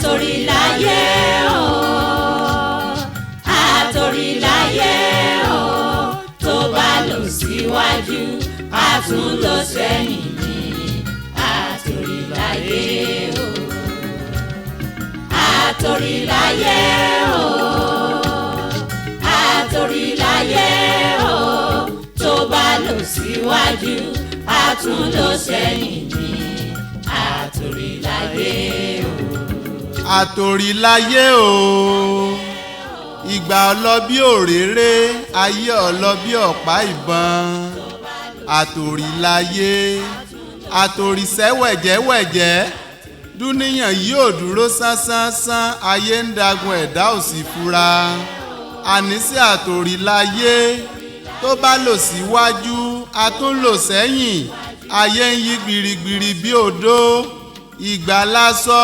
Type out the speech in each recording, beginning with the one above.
Atorilaye o, Atorilaye o, tó bá lọ síwájú a tún lọ sẹ́yìn ni. Atorilaye o, Atorilaye o, Atorilaye o, tó bá lọ síwájú a tún lọ sẹ́yìn ni. Atorilaye o. Atorilaye o, ìgbà ọlọ bí òréré ayé ọlọ bí ọ̀pá ìbọn. Atorilaye, àtòrìṣẹ́ wẹ̀jẹ́wẹ̀jẹ́ dúníyàn yóò dúró sánsánsánsán ayé ń dagun ẹ̀dá ò sì fura. Àníṣe Atorilaye tó bá lọ síwájú a tún lọ sẹ́yìn ayé ń yí gbirigbiri bí odó. Ìgbà lásọ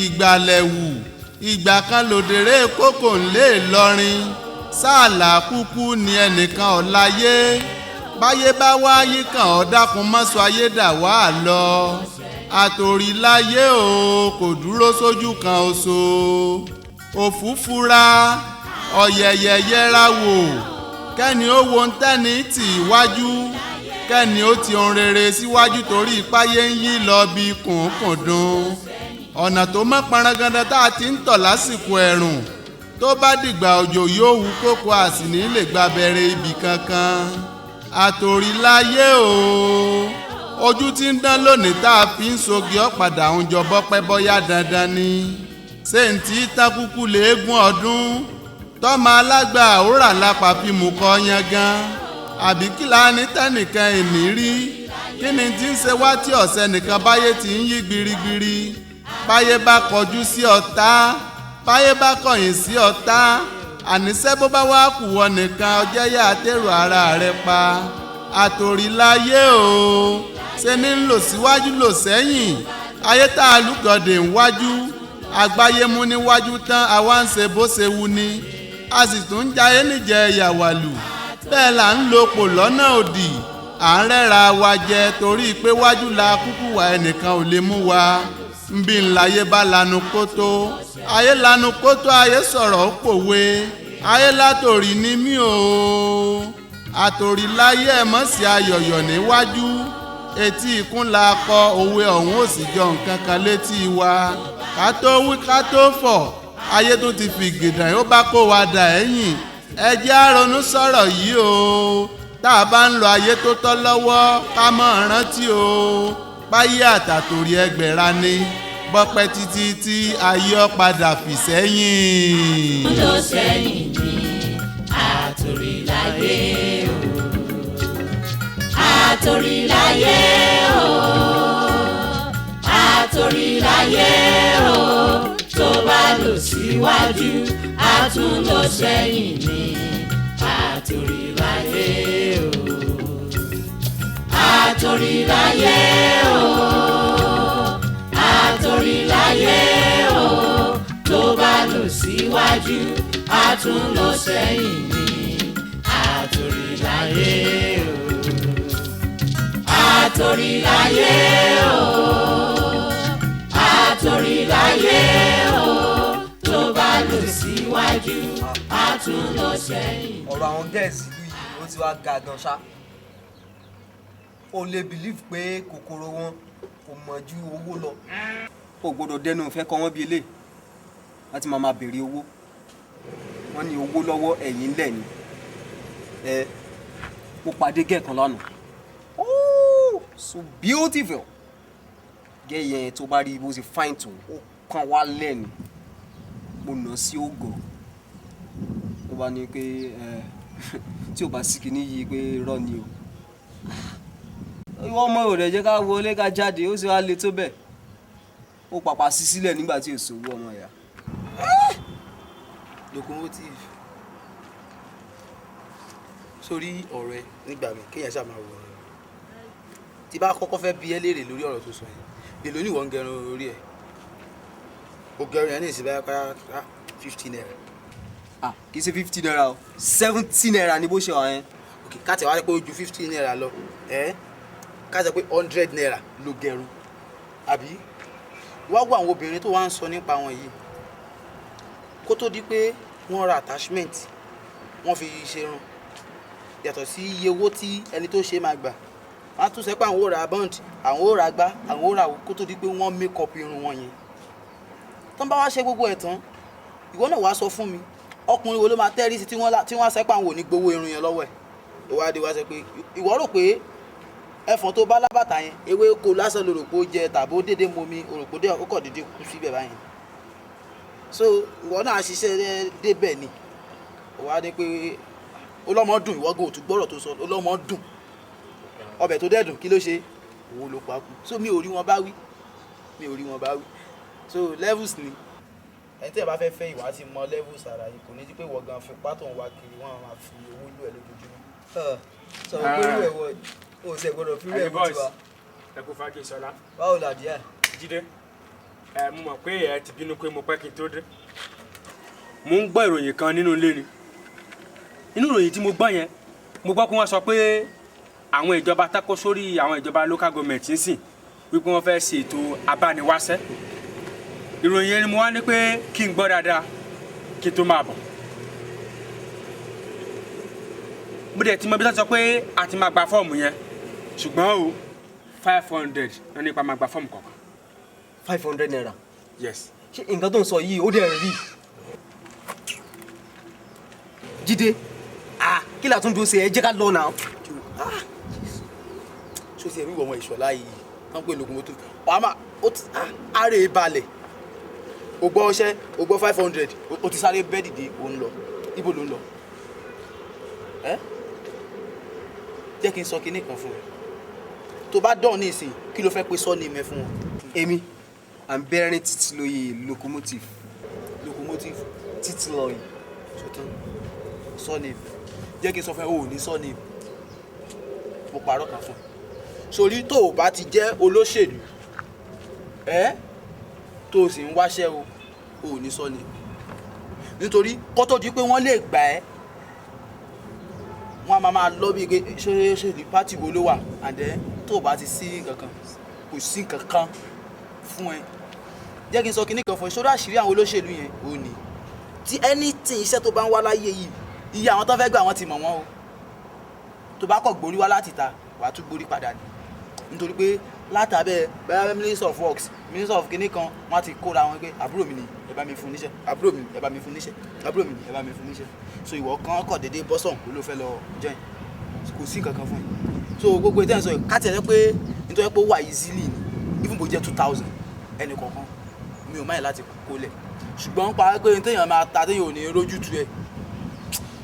ìgbà lẹ̀wù ìgbà kan lòdèrè kókò ńlẹ̀ Ìlọrin sáàlà kúkú ni ẹnìkan ọ̀láyé. Báyé bá wáyé kàn ọ́ dákun mọ́sọ ayé dà wá lọ. Atorilaye o kò dúró sójú kan oṣù. Òfúfura ọ̀yẹ̀yẹ̀ yẹra wò kẹ́ni ó wo ń tẹ́ni tì wájú kẹ́ni ó ti ohun rere síwájú torí ipáyé ń yí lọ bí kùnkùndùn. Ọ̀nà tó mọ́ paranganda tá a ti ń tọ̀ lásìkò ẹ̀rùn tó bá dìgbà òjò yóò wú kókó àsìní lè gba bẹ̀rẹ̀ ibì kankan. Atorilaye o, ojú tí ń dán lónìí tá a fi ń sogi ọ̀padà ń jọ bọ́pẹ́ bọ́yá dandan ni. Ṣé ń tí tákúkú léegun ọdún tọ́mọ alágbà òwúrà lápá fi mú kọ́ yangan. Àbí kí la ní tẹ́nìkan èní rí kí ni tí ń ṣe wá tí ọ̀sẹ̀ nìkan báyé ti ń yí gbirigbiri. Báyé bá kọjú sí ọ̀tá báyé bá kọ̀yìn sí ọ̀tá àníṣe bó bá wá kù wọ nìkan ọjẹ́ yà á tèrò ara rẹ̀ pa. Atorilaye o, ṣe ní ń lọ síwájú lọ sẹ́yìn ayé tá a lùgọ̀dẹ̀ ń wájú àgbáyé mú níwájú tán àwa ń ṣe bó ṣe wù ni a sì tún ń jayé níjẹ ìyàwálù bẹ́ẹ̀ là ń lo pò lọ́nà òdì à ń rẹ́ra wa jẹ torí pé wájú la kúkú wà ẹnìkan ò lè mú wa. Nbí ńláyé bá lanu kótó ayé lanu kótó ayé sọ̀rọ̀ ó pòwe ayé látòrí ní mí o. Atorilaye ẹ̀ mọ̀ sí ayọ̀yọ̀ níwájú etí ikún la kọ òwe ọ̀hún ò sì jọ nǹkan kan létí wa. Ká tó wí ká tó fọ̀ ayé tó ti fi gèdàn ó bá kó wa dà ẹ̀yìn. Ẹ jẹ́ á ronú sọ̀rọ̀ yìí o tá a bá ń lo ayé tó tọ́ lọ́wọ́ ká mọ̀ rántí o. Báyé àtàtòrí ẹgbẹ̀ra ni bọ́pẹ́ títí tí ayé ọ padà fi sẹ́yìn. Lọ sẹ́yìn ni Atorilaye o, Atorilaye o, Atorilaye o, tó bá lọ síwájú a tún lọ sẹ́yìn ni. Atorilaye o, Atorilaye o, Atorilaye o, tó bá lọ síwájú a tún lọ sẹ́yìn ni. Atorilaye o, Atorilaye o, Atorilaye o, tó bá lọ síwájú a tún lọ sẹ́yìn. Ọ̀rọ̀ àwọn gẹ̀ẹ́sì yìí ó ti wá ga gan ṣá. O lè believe pé kòkòrò wọn kò mọ̀ ju owó lọ. O gbọ́dọ̀ dẹnu ìfẹ́ kọ́ wọ́n bí eléyìí láti máa béèrè owó. Wọ́n ní owó lọ́wọ́ ẹ̀yìn ńlẹ̀ ni. Mo pàdé gẹ̀ẹ́ kan lánàá. Oh, so beautiful. Gẹ̀ẹ́ yẹn tó bá rí bó ṣe fine tó ó kàn wá lẹ́nu. Mo nà sí ògò. Ó bá ní pé tí ò bá sí kìíní yìí pé rọ́ ni o. Ìwọ ọmọ rẹ̀ jẹ́ ká wọlé ká jáde ó sì wá le tó bẹ́ẹ̀. Ó pàpà sí sílẹ̀ nígbà tí èso owó ọmọ ìyá. Locomotive sórí ọ̀rọ̀ ẹ nígbà mi kéèyàn ṣáà máa wọ̀ ọ́ tí bá kọ́kọ́ fẹ́ bi ẹ́ léèrè lórí ọ̀rọ̀ tó sọ yẹn èlò ní ìwọ ń gẹrun orí ẹ̀ o gẹrun yẹn ní ìsìn báyà ká 50 naira. Kì í ṣe 50 naira o 70 naira ni bó ṣe wà yẹn. Ok ká tẹ̀ wá pé ó ju 50 naira lọ ká sọ pé 100 naira ló gẹrun àbí wá wo àwọn obìnrin tó wá ń sọ nípa wọn yìí kó tó di pé wọ́n ra attachment wọ́n fi ṣerun yàtọ̀ sí iye owó tí ẹni tó ṣe máa gbà wọ́n á tún sẹ́ pé àwọn ò ra bond àwọn ò ra gbá àwọn ò ra kó tó di pé wọ́n make up irun wọn yẹn tán bá wá ṣe gbogbo ẹ̀ tán ìwọ náà wá sọ fún mi ọkùnrin wo ló máa tẹ́rí sí tí wọ́n sẹ́ pé àwọn ò ní gbowó irun yẹn lọ́wọ́ ẹ̀ ìwádìí wá sọ pé ìwọ rò pé ẹ̀fọn tó bá lábàtà yẹn ewé kó lásán lòròpó jẹ tàbó dédé momi òròpó dé ọkọ̀ dédé kú síbẹ̀ báyẹn so ìwọ náà ṣiṣẹ́ débẹ̀ ni wàá dé pé ọlọ́mọ dùn ìwọ gan òtún gbọ́rọ̀ tó sọ ọlọ́mọ dùn ọbẹ̀ tó dẹ́dùn kí ló ṣe owó ló pa kú so mi ò rí wọn bá wí so levels ni ẹni tí ẹ bá fẹ́ fẹ́ ìwà ti mọ levels ara yìí kò ní jí pé ìwọ gan fipá tó ń wá kiri wọn máa fi owó lù ẹ lójoojúmọ́. sọ pé irú ẹ̀ wọ o ṣe gbọ́dọ̀ fi rẹ̀ mú tiwa. ẹ kò fagé sọlá. báwo la díẹ̀. Jídé mo mọ̀ pé ẹ ti bínú pé mo pẹ́ kí n tó dé. mo ń gbọ́ ìròyìn kan nínú ilé ni inú ìròyìn tí mo gbọ́ yẹn mo gbọ́ pé wọ́n sọ pé àwọn ìjọba tako sórí àwọn ìjọba local government ń sìn wípé wọ́n fẹ́ ṣe ètò abániwáṣẹ́ ìròyìn yẹn ni mo wá ní pé kí n gbọ́ dáadáa kí n tó máa bọ̀. mo dẹ̀ ti mọ bí wọ́n sọ pé a ti máa gba fọ́ọ̀mù yẹn ṣùgbọ́n o 500 náà nípa máa gba fọ́ọ̀mù kọ̀ọ̀kan. 500 naira. Yes. ṣé nǹkan tó ń sọ yìí ó dẹ̀ rí. Jídé kí la tún dúró ṣe ẹ jẹ́ ká lọ náà. ṣó ti ẹ̀rí ìwọ̀n ìṣọ̀lá yìí wọ́n pè lókun mọ́tò wàá àárẹ̀ balẹ̀ o gbọ́ ọṣẹ́ o gbọ́ 500 o ti sáré bẹ́ẹ̀ dìde o ń lọ ibo ló ń lọ jẹ́ kí n sọ kinní kan fún ẹ tó bá dán ní ìsìn kí ló fẹ́ pé sọ́ọ̀nì mẹ́ fún wọn. èmi I'm bearing Títílóyè locomotive Títílóyè ṣòtán sọ́ọ̀nì jẹ́ kí n sọ fún ẹ o ò ní sọ́ọ̀nì mo parọ́ kan fún ẹ sórí tó o bá ti jẹ́ olóṣèlú tó o sì ń wáṣẹ́ o ò ní sọ́ọ̀nì nítorí kó tó di pé wọ́n lè gbà ẹ́ wọ́n á máa lọ bí pé ṣe ní pátì wo ló wà àdẹ́ tó o bá ti sí nǹkan kò sí nǹkan kan fún ẹ jẹ́ kí n sọ kinní kan fún ẹ sórí àṣírí àwọn olóṣèlú yẹn ò ní tí anything iṣẹ́ tó bá ń wá láyé yìí iye àwọn tó fẹ́ gbà wọ́n ti mọ̀ wọ́n o tó bá kọ̀ gborí wá láti ta wàá tún gborí padà ní nítorí pé látàbẹ̀ bẹ́ẹ̀ minister of works minister of kinní kan wọ́n ti kóra wọn pé àbúrò mi ni ẹ bá mi fún níṣẹ́ àbúrò mi ni ẹ bá mi fún níṣẹ́ àbúrò mi ni ẹ bá mi fún níṣẹ́ so ìwọ kan kọ̀ déédéé bọ́sàn ló fẹ́ lọ join kò sí nǹkan kan fún ẹ so gbogbo ìtẹ́ ìsọ káàtì ẹ̀ pé nítorí pé ó wà easily ni even bó jẹ́ 2000 ẹnì kọ̀ọ̀kan mi ò máyì láti kó lẹ̀ ṣùgbọ́n pa pé téèyàn máa ta téèyàn ò ní rójú tu ẹ̀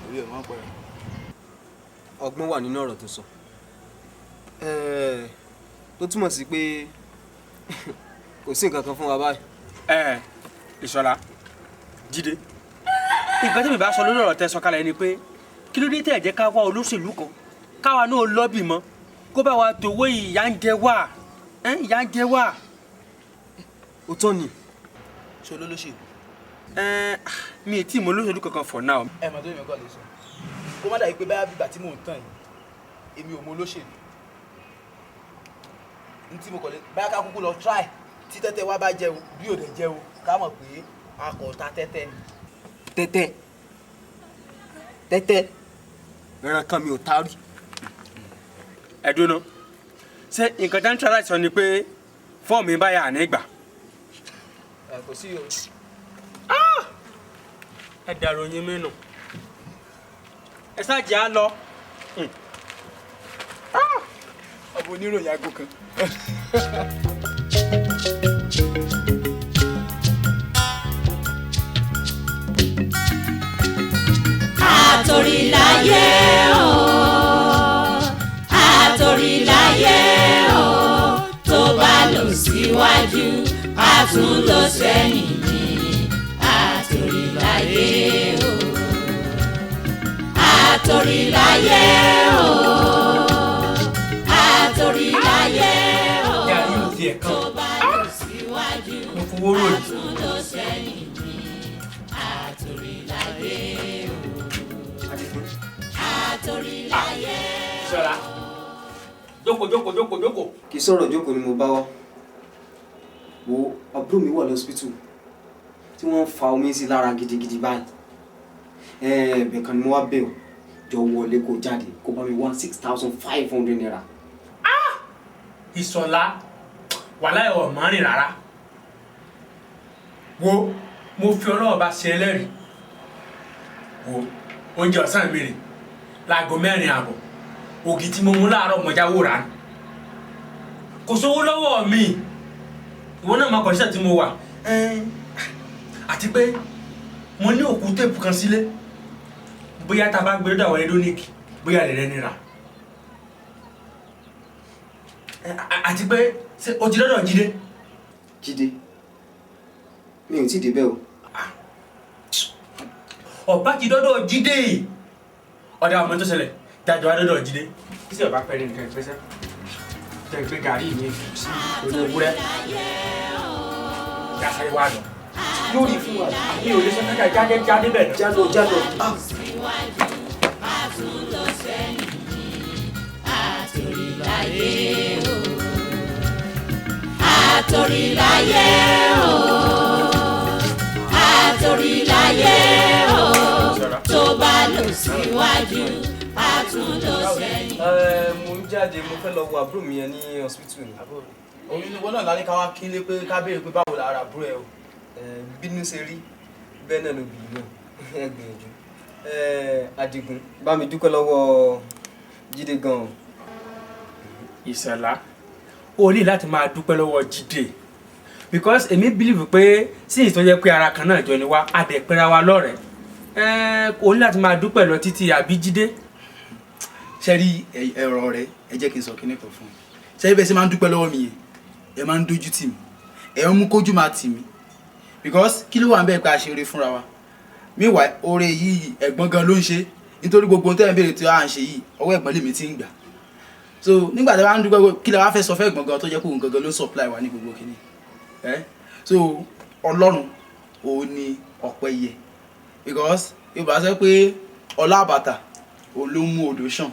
orí ẹ̀ wọ́n pẹ́. ọgbọ́n wà nínú ọ̀rọ̀ tó sọ tó túmọ̀ sí pé kò sí nǹkan kan fún wa báyìí. Ìṣọ̀lá Jídé nǹkan tí mi bá sọ lórí ọ̀rọ̀ tẹ́ sọ kalẹ̀ ni pé kí ló dé tẹ́ jẹ́ ká wá olóṣèlú kan káwa náà lọ́bì mọ́ kó bá wa tòwó ìyà ń jẹ wá ìyà ń jẹ wá. ó tọ́ ni. ṣé olóṣèlú. mi ì tí mo olóṣèlú kankan for now. ẹ mọ̀ tó yẹ kọ́ lè sọ kó má dàbí pé báyà bígbà tí mò ń tàn yìí èmi ò mọ olóṣèlú ní tí mo kọ̀ lé báyà ká kúkú lọ try tí tẹ́tẹ́ wá bá jẹ́ o bí ò dẹ̀ jẹ́ o ká mọ̀ pé a kò ta tẹ́tẹ́ ni. tẹ́tẹ́ ẹran kan mi ò ta rí. ẹ dúró ṣé nǹkan tá ń try láti sọ ni pé fọ́ọ̀mù báyà àní gbà. kò sí o. ẹ dàrú yín mẹ́nu ẹ ṣáàjì á lọ. ọmọ oníròyìn aago kan. Atorilaye o, Atorilaye o, tó bá lọ síwájú a tún lọ sẹ́yìn ní Atorilaye o, Atorilaye o, Atorilaye o, tó bá lọ síwájú a tún lọ sẹ́yìn ní Atorilaye o. Atorilaye. Ìṣọ̀lá jókòó. kì í sọ̀rọ̀ jókòó ni mo bá wá wo àbúrò mi wà lọ́sibítù tí wọ́n fa omi sí lára gidigidi báyìí ẹ̀ẹ̀bẹ̀ kan ni mo wá bẹ̀ ọ́ jọ wọlé kó jáde kó bá mi wá 6,500 naira. Ìṣọ̀lá wàhálà ẹ̀ mọ́ rìn rárá wo mo fi Ọlọ́run bá ṣe ẹlẹ́rìí wo oúnjẹ ọ̀sán mi rè láago 4 àbọ̀ ògì tí mo mú láàárọ̀ mọ̀já wò rà kò sówó lọ́wọ́ mi ìwọ náà máa kọ̀ṣẹ́ tí mo wà àti pé mo ní òkú téèpù kan sílé bóyá tá a bá gbé lọ́dọ̀ àwọn electronic bóyá lè rẹ́ni rà àti pé o ti lọ́dọ̀ Jídé. Jídé mi ò tí ì débẹ̀ o. ọba ti dọ́dọ̀ Jídé ọ̀dà ọmọ tó ṣẹlẹ̀ dájọ́ adọ́dọ̀ Jídé tí ọba pẹ̀lú nǹkan ìpẹ́sẹ́ tẹ̀ gbé gàrí mi sí orí ewúrẹ́ yàtọ̀ wà lọ. yóò rí fún wa. mi ò lè sọ fẹ́ jáde bẹ̀ jálọ. Atorilaye o, Atorilaye o, tó bá lọ síwájú a tún lọ sẹ́yìn. mo ń jáde mo fẹ́ lọ wo àbúrò mi yẹn ní hospital ni. òun ni wọn náà lálẹ́ ká wá kílé pé ká béèrè pé báwo lára àbúrò ẹ o. bínú ṣe rí bẹ́ẹ̀ náà ló bì í náà ẹ gbìyànjú. Adigun bá mi dúpẹ́ lọ́wọ́ Jídé gan-an. Ìṣọ̀lá o ní láti máa dúpẹ́ lọ́wọ́ Jídé because èmi believe pé sí ìtọ́ jẹ́ pé ara kan náà jọ ni wá a dẹ̀ pẹ́ra wa lọ́rẹ̀ẹ́ o ní láti máa dúpẹ́ lọ títí àbí Jídé. ṣe rí ẹ̀rọ rẹ ẹ jẹ́ kí n sọ kíní kan fún un ṣe bẹ́ẹ̀ ṣe máa ń dúpẹ́ lọ́wọ́ mi yẹn ẹ máa ń dójú tì mí ẹ ń mú kójú máa tì mí because kí ló wà ń bẹ́ẹ̀ pé a ṣe eré fúnra wa meanwhile oore yìí ẹ̀gbọ́n gan ló ń ṣe nítorí gbogbo tẹ́ ẹ̀ ń béèrè tí a ń ṣe yìí ọwọ́ ẹ̀gbọ́n lèmi ti ń gbà so nígbà tí a bá ń dúpẹ́ kí lè wá fẹ́ sọ fẹ́ ẹ̀gbọ́n gan tó jẹ́ kó gangan ló ń supply wa ní gbogbo kíní so Ọlọ́run òun ni ọpẹ́ yẹ because Yorùbá sọ pé ọlá àbàtà òun ló mú odò ṣàn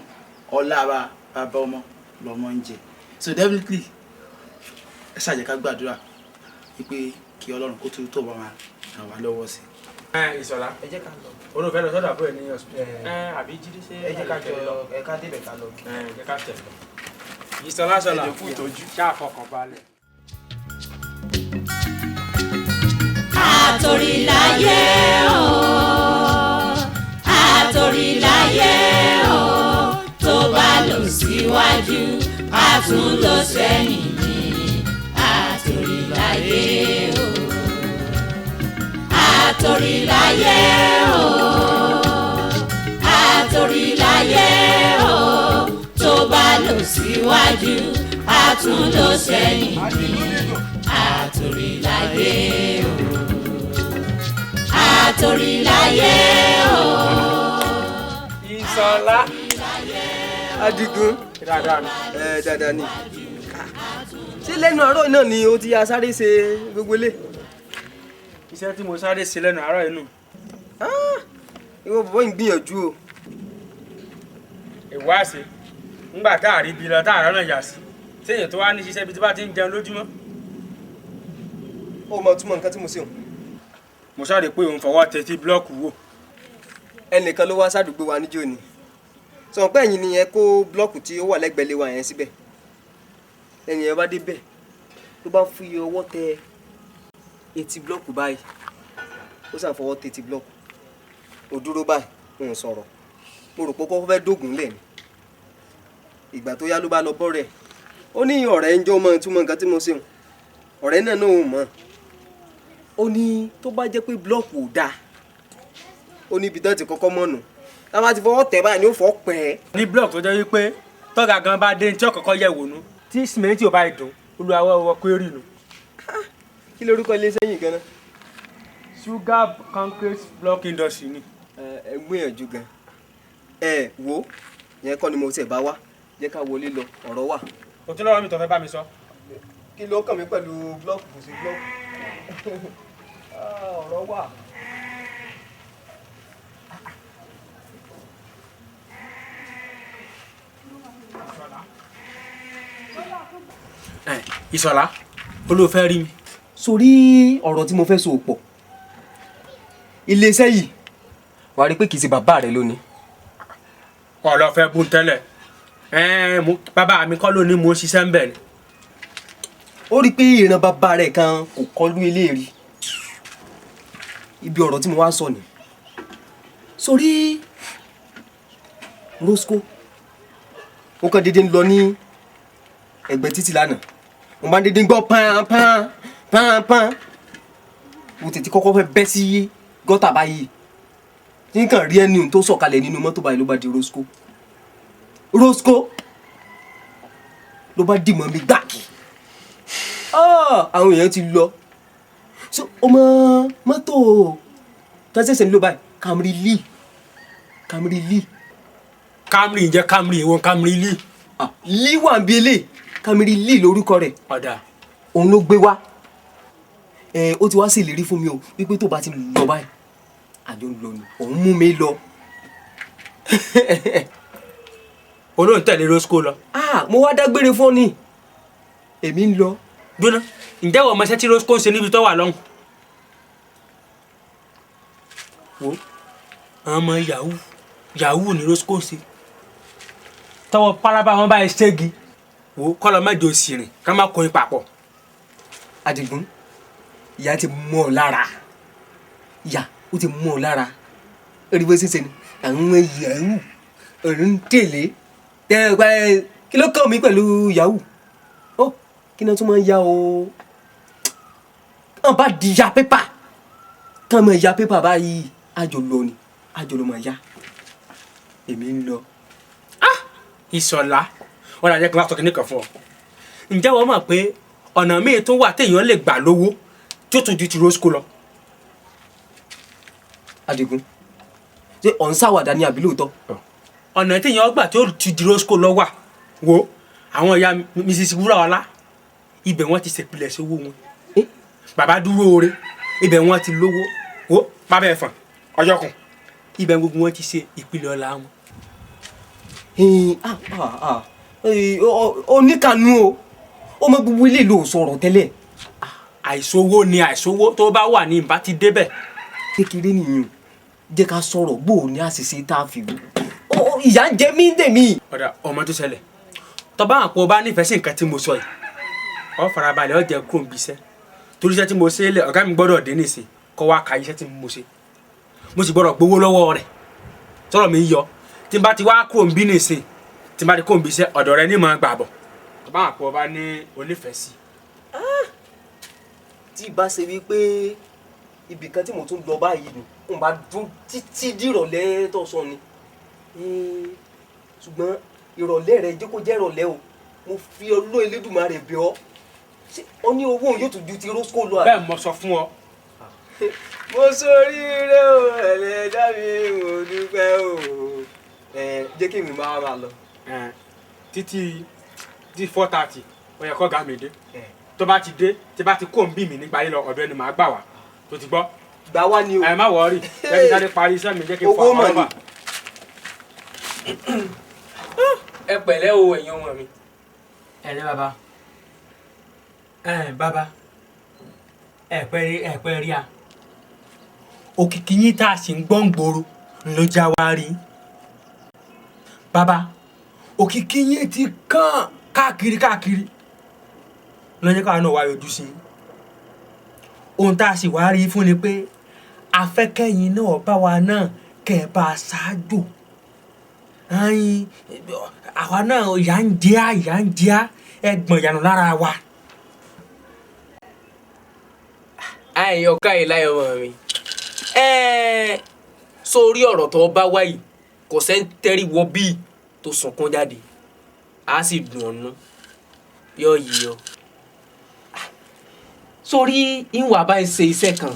ọlá bàbá ọmọ lọmọ ń jẹ so definitely ẹ ṣàjẹ́ ká gbàdúrà wípé kí Ọlọ́run kó tó bá wa ràn wá lọ́wọ́ sí. Ìṣọ̀lá ẹ jẹ́ ká lọ. olùfẹ́ lọ sọ́dọ̀ àbúrò ẹ̀ ní àbí Jídé ṣe ẹ jẹ́ ká jọ ẹ ká débẹ̀ ká lọ. ẹ jẹ́ ká tẹ̀ lọ. Ìṣọ̀lá fún ìtọ́jú ṣáà fọkàn balẹ̀. Atorilaye o, Atorilaye o, tó bá lọ síwájú a tún lọ sẹ́yìn ní Atorilaye o, Atorilaye o, Atorilaye o, tó bá lọ síwájú a tún lọ sẹ́yìn ní Atorilaye o, Atorilaye o. Ìṣọ̀lá Adigun dáadáa ni. dáadáa ni ṣé lẹ́nu àárọ̀ náà ni o ti ya sáré ṣe gbogbo ilé. iṣẹ́ tí mo sáré ṣe lẹ́nu àárọ̀ inú. ìwọ bàbá ń gbìyànjú o. ìwáàsí ńgbà tá a rí ibi lọ tá a rọ́nà yà sí séèyàn tó wá ní ṣiṣẹ́ ibi tí bá ti ń jẹun lójúmọ́. ó mọ túmọ̀ nǹkan tí mo ṣe hàn. mo sáré pé òun fọwọ́ tẹ́tí búlọ́ọ̀kù wò. ẹnìkan ló wá sádùúgbò wa níjó ni sọ pé ẹ̀yin nìyẹn kó búlọ́ọ̀kù tí ó wà lẹ́gbẹ̀ẹ́ lé wa yẹn síbẹ̀ ẹ̀yin yẹn bá débẹ̀ ló bá fi ọwọ́ tẹ etí búlọ́ọ̀kù báyìí ó sàn fọwọ́ tẹ etí búlọ́ọ̀kù ó dúró báyìí ń sọ̀rọ̀ mo rò pé kọ́kọ́ fẹ́ dógùn lẹ̀ ni ìgbà tó yá ló bá lọ bọ́ rẹ̀ ó ní ọ̀rẹ́ ń jọ mọ ìtumọ̀ nǹkan tí mo ṣe hàn ọ̀rẹ́ náà ò mọ̀ ó ní tó bá jẹ́ pé búlọ́ọ̀kù ò dáa ó ní ibi tó ti kọ́kọ́ mọ̀nà tá a bá ti fọwọ́ tẹ̀ báyìí ni ó fọ́ pẹ́. ní búlọ́ọ̀kù tó jẹ́ wípé tọ́gà gan bá dé ní tí ọ̀kọ̀ọ̀kọ̀ yẹ̀ wò nú tí sìmẹ́ntì ò bá dùn olùwàwọ̀ ọwọ́ query nù. kí lorúkọ ilé sẹ́yìn gan-an. Sugar Concrete Block Industry ni. ẹ gbìyànjú gan ẹ wo yẹn kọ́ ni mo tẹ̀ bá wá jẹ́ ká wọlé lọ ọ̀rọ̀ wà. o tún lọ́wọ́ mi tó fẹ́ bá mi sọ. kí ló kàn mí pẹ̀lú búlọ́ọ̀kù kò sí búlọ́ọ̀kù ọ̀rọ̀ wà. Ìṣọ̀lá olóòfẹ́ rí mi. sórí ọ̀rọ̀ tí mo fẹ́ sọ pọ̀ iléeṣẹ́ yìí wàá rí pé kì í ṣe bàbá rẹ lónìí. ọ̀lọ́ fẹ́ bú tẹ́lẹ̀ bàbá mi kọ́ ló ní mo ṣiṣẹ́ ń bẹ̀ ni. ó rí pé ìran bàbá rẹ̀ kan kò kọlu ilé rí ibi ọ̀rọ̀ tí mo wá sọ ni sórí Roscoe ó kàn dédé ń lọ ní ẹ̀gbẹ́ títì lánàá mo máa ń dédé ń gbọ́ pán mo tètè kọ́kọ́ fẹ́ bẹ́ sí gọ́tà báyìí tí n kàn rí ẹni tó sọ̀kalẹ̀ nínú mọ́tò báyìí ló bá di Roscoe ló bá dì mọ́ mi gbáàkì àwọn èèyàn ti lọ so ọmọ mọ́tò tó ṣẹ̀ṣẹ̀ ń lò báyìí Camry Lee. Camry jẹ́ Camry ìwọ̀n Camry Lee. Lee wà ń bí ilé Camry Lee lórúkọ rẹ̀. ọ̀dà òun ló gbé wá ó ti wá sí ìlérí fún mi o wípé tó bá ti lọ báyìí àjọ ń lọ ni òun mú mi lọ. olóhùn tẹ̀lé Roscoe lọ. mo wá dágbére fún ni èmi ń lọ. gbóná ǹjẹ́ wọ́n mọṣẹ́ tí Roscoe ń ṣe níbi tó wà lọ́hùn. wo àwọn ọmọ yahoo ni Roscoe ń ṣe tọwọ́ pálábá wọn báyìí ṣégi wo kọ́lọ́ mẹ́jọ sì rìn ká má kó yín papọ̀. Adigun ìyá ti mú ọ lára ìyá ó ti mú ọ lára orí bó ṣe ṣe ni àwọn yahoo ọ̀run tèlé kí ló kàn mí pẹ̀lú yahoo ó kí ni wọ́n tún máa ń ya o kàn bá di ya pépà kàn máa ya pépà báyìí àjò lọ máa ya èmi ń lọ. Ìṣọ̀lá wọn làjẹ́ kí wọ́n á sọ kí ní kan fún ọ. ǹjẹ́ wọ́n mọ̀ pé ọ̀nà míì tó wà téèyàn lè gbà lówó tí ó tún ju ti Roscoe lọ. Adigun ṣé ọ̀ ń ṣàwàdà ní àbí lóòótọ́. ọ̀nà téèyàn gbà tí ó ti di Roscoe lọ wà wo àwọn ìyá Mrs. Wúràọlá ibẹ̀ wọ́n ti ṣèpìlẹ̀ sí owó wọn. bàbá dúró oore ibẹ̀ wọ́n ti lówó wo bàbá ẹ̀fọ̀n ọjọ́kùn ibẹ̀ gbogbo wọn ti ṣe ìpìlẹ̀ ọ̀la wọn. oníkanu o ó mọ gbogbo ilé ìlú sọ̀rọ̀ tẹ́lẹ̀. àìsówó ni àìsówó tó bá wà ní ìbá ti débẹ̀. kékeré nìyẹn jẹ́ ká sọ̀rọ̀ bó o ní àṣìṣe tá a fi wò ìyá ń jẹ mí tèmi. ọ̀dà ọmọ tó ṣẹlẹ̀ tọ́ba àpò bá nífẹ̀ẹ́ sí nǹkan tí mo sọ yìí ọ farabalẹ̀ ọ jẹ́ kúrò níbi iṣẹ́ torí iṣẹ́ tí mo ṣe lẹ̀ ọ̀gá mi gbọ́dọ̀ dé nìsín kọ́ wá ka iṣẹ́ tí mo ṣe mo sì gbọ́dọ̀ gbowó lọ́wọ́ rẹ̀ sọ̀rọ̀ mi yọ tí n bá ti wá kúrò níbí nìsín tí n bá ti kúrò níbi iṣẹ́ ọ̀dọ̀ rẹ ní mọ̀ gbà bọ̀ tọ́ba àpò bá ní onífẹ̀ẹ́ sí. tí bá ṣe wípé ibì kan tí mo tún lọ báyìí ni n bá dún títí dìrọ̀lẹ́ tó sọ ni ṣùgbọ́n ìrọ̀lẹ́ rẹ jẹ́ kó jẹ́ ìrọ̀lẹ́ o mo fi Ọlọ́run Elédùmarè bẹ̀ ọ́ ṣé ọ ní owó òun yóò tún ju ti Roscoe lọ. bẹ́ẹ̀ mo sọ fún ọ. mo ṣoríire o ẹlẹ́dá mi ò dúpẹ́ o jẹ́ kí mi máa bá lọ. títí 4:30 ó yẹ kó ga mi dé tó bá ti dé tí bá ti kó ń bí mi nígbà yìí lọ ọ̀dọ̀ ẹni màá gbà wá tó ti gbọ́. gbà wá ni o. ẹ má wọrí jẹ́ kí sáré parí iṣẹ́ mi jẹ́ kí n fọ àwọn ọba. ẹ pẹ̀lẹ́ o ẹ̀yin ọmọ mi. ẹ lẹ́ bàbá bàbá ẹ pẹ́ rí a òkìkí yín tá a sì ń gbọ́ ń gbòòrò ló já wá rí bàbá òkìkí yín ti kàn káàkiri lọ́jọ́ káwọn náà wá yọjú sí i ohun tá a sì wá rí fún ni pé afẹ́kẹ́yìn náà bá wa náà kẹ́ ẹ bá a ṣáájú àwa náà ìyà ń jẹ ẹgbọ̀n ìyànà lára wa. ọ̀ká yìí láyọ̀ ọmọ mi sórí ọ̀rọ̀ tó bá wáyìí kò sẹ́ ń tẹ́rí wọ bíi tó sunkún jáde á sì dùn ọ̀nà yọ yìí ọ. sórí ìwà bá ń ṣe iṣẹ́ kan